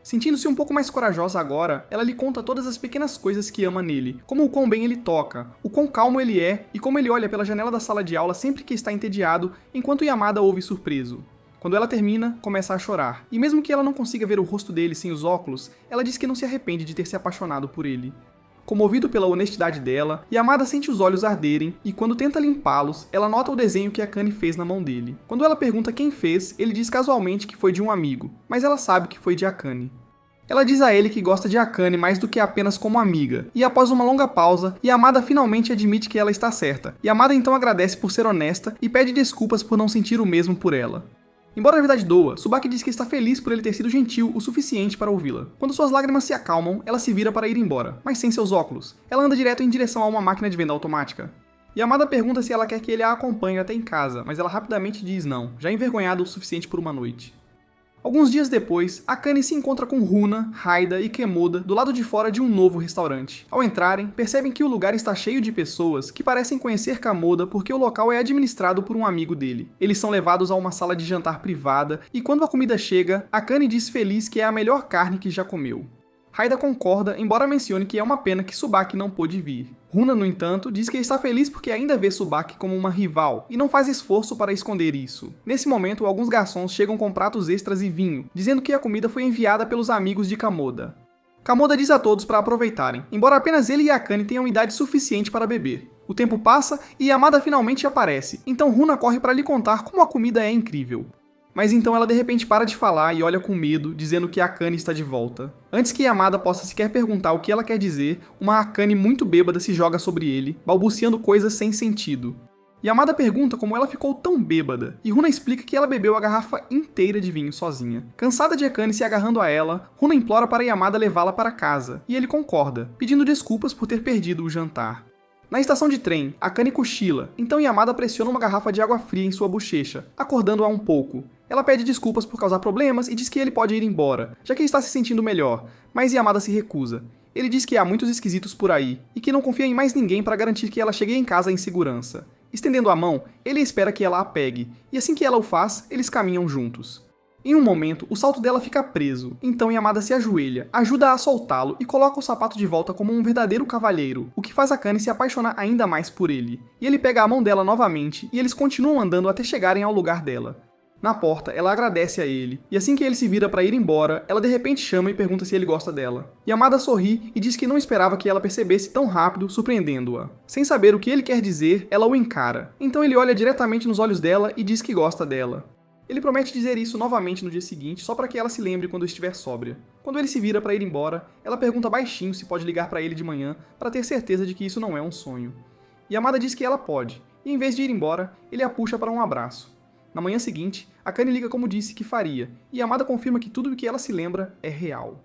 Sentindo-se um pouco mais corajosa agora, ela lhe conta todas as pequenas coisas que ama nele, como o quão bem ele toca, o quão calmo ele é e como ele olha pela janela da sala de aula sempre que está entediado, enquanto Yamada ouve surpreso. Quando ela termina, começa a chorar, e mesmo que ela não consiga ver o rosto dele sem os óculos, ela diz que não se arrepende de ter se apaixonado por ele. Comovido pela honestidade dela, Yamada sente os olhos arderem e quando tenta limpá-los, ela nota o desenho que Akane fez na mão dele. Quando ela pergunta quem fez, ele diz casualmente que foi de um amigo, mas ela sabe que foi de Akane. Ela diz a ele que gosta de Akane mais do que apenas como amiga, e após uma longa pausa, Yamada finalmente admite que ela está certa. Yamada então agradece por ser honesta e pede desculpas por não sentir o mesmo por ela. Embora a verdade doa, Tsubaki diz que está feliz por ele ter sido gentil o suficiente para ouvi-la. Quando suas lágrimas se acalmam, ela se vira para ir embora, mas sem seus óculos. Ela anda direto em direção a uma máquina de venda automática. Yamada pergunta se ela quer que ele a acompanhe até em casa, mas ela rapidamente diz não, já envergonhada o suficiente por uma noite. Alguns dias depois, Akane se encontra com Runa, Haida e Kemoda do lado de fora de um novo restaurante. Ao entrarem, percebem que o lugar está cheio de pessoas que parecem conhecer Kemoda porque o local é administrado por um amigo dele. Eles são levados a uma sala de jantar privada e quando a comida chega, Akane diz feliz que é a melhor carne que já comeu. Haida concorda, embora mencione que é uma pena que Tsubaki não pôde vir. Runa, no entanto, diz que está feliz porque ainda vê Tsubaki como uma rival e não faz esforço para esconder isso. Nesse momento, alguns garçons chegam com pratos extras e vinho, dizendo que a comida foi enviada pelos amigos de Kemoda. Kemoda diz a todos para aproveitarem, embora apenas ele e Akane tenham idade suficiente para beber. O tempo passa e Yamada finalmente aparece, então Runa corre para lhe contar como a comida é incrível. Mas então ela de repente para de falar e olha com medo, dizendo que Akane está de volta. Antes que Yamada possa sequer perguntar o que ela quer dizer, uma Akane muito bêbada se joga sobre ele, balbuciando coisas sem sentido. Yamada pergunta como ela ficou tão bêbada, e Runa explica que ela bebeu a garrafa inteira de vinho sozinha. Cansada de Akane se agarrando a ela, Runa implora para Yamada levá-la para casa, e ele concorda, pedindo desculpas por ter perdido o jantar. Na estação de trem, Akane cochila, então Yamada pressiona uma garrafa de água fria em sua bochecha, acordando-a um pouco. Ela pede desculpas por causar problemas e diz que ele pode ir embora, já que está se sentindo melhor, mas Yamada se recusa. Ele diz que há muitos esquisitos por aí, e que não confia em mais ninguém para garantir que ela chegue em casa em segurança. Estendendo a mão, ele espera que ela a pegue, e assim que ela o faz, eles caminham juntos. Em um momento, o salto dela fica preso, então Yamada se ajoelha, ajuda a soltá-lo e coloca o sapato de volta como um verdadeiro cavalheiro, o que faz Akane se apaixonar ainda mais por ele. E ele pega a mão dela novamente, e eles continuam andando até chegarem ao lugar dela. Na porta, ela agradece a ele, e assim que ele se vira para ir embora, ela de repente chama e pergunta se ele gosta dela. Yamada sorri e diz que não esperava que ela percebesse tão rápido, surpreendendo-a. Sem saber o que ele quer dizer, ela o encara. Então ele olha diretamente nos olhos dela e diz que gosta dela. Ele promete dizer isso novamente no dia seguinte, só para que ela se lembre quando estiver sóbria. Quando ele se vira para ir embora, ela pergunta baixinho se pode ligar para ele de manhã para ter certeza de que isso não é um sonho. Yamada diz que ela pode, e em vez de ir embora, ele a puxa para um abraço. Na manhã seguinte, Akane liga como disse que faria, e Yamada confirma que tudo o que ela se lembra é real.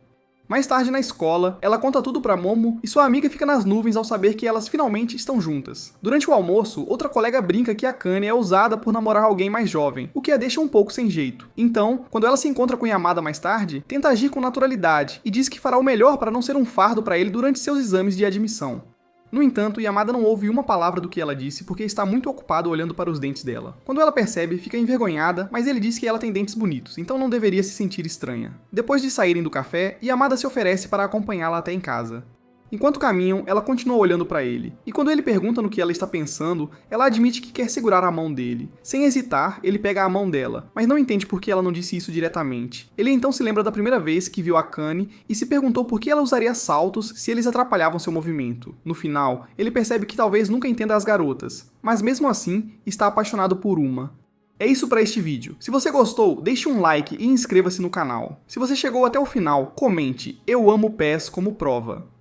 Mais tarde na escola, ela conta tudo pra Momo e sua amiga fica nas nuvens ao saber que elas finalmente estão juntas. Durante o almoço, outra colega brinca que Akane é ousada por namorar alguém mais jovem, o que a deixa um pouco sem jeito. Então, quando ela se encontra com Yamada mais tarde, tenta agir com naturalidade e diz que fará o melhor para não ser um fardo para ele durante seus exames de admissão. No entanto, Yamada não ouve uma palavra do que ela disse porque está muito ocupado olhando para os dentes dela. Quando ela percebe, fica envergonhada, mas ele diz que ela tem dentes bonitos, então não deveria se sentir estranha. Depois de saírem do café, Yamada se oferece para acompanhá-la até em casa. Enquanto caminham, ela continua olhando para ele, e quando ele pergunta no que ela está pensando, ela admite que quer segurar a mão dele. Sem hesitar, ele pega a mão dela, mas não entende por que ela não disse isso diretamente. Ele então se lembra da primeira vez que viu Akane e se perguntou por que ela usaria saltos se eles atrapalhavam seu movimento. No final, ele percebe que talvez nunca entenda as garotas, mas mesmo assim, está apaixonado por uma. É isso para este vídeo. Se você gostou, deixe um like e inscreva-se no canal. Se você chegou até o final, comente "Eu amo PES" como prova.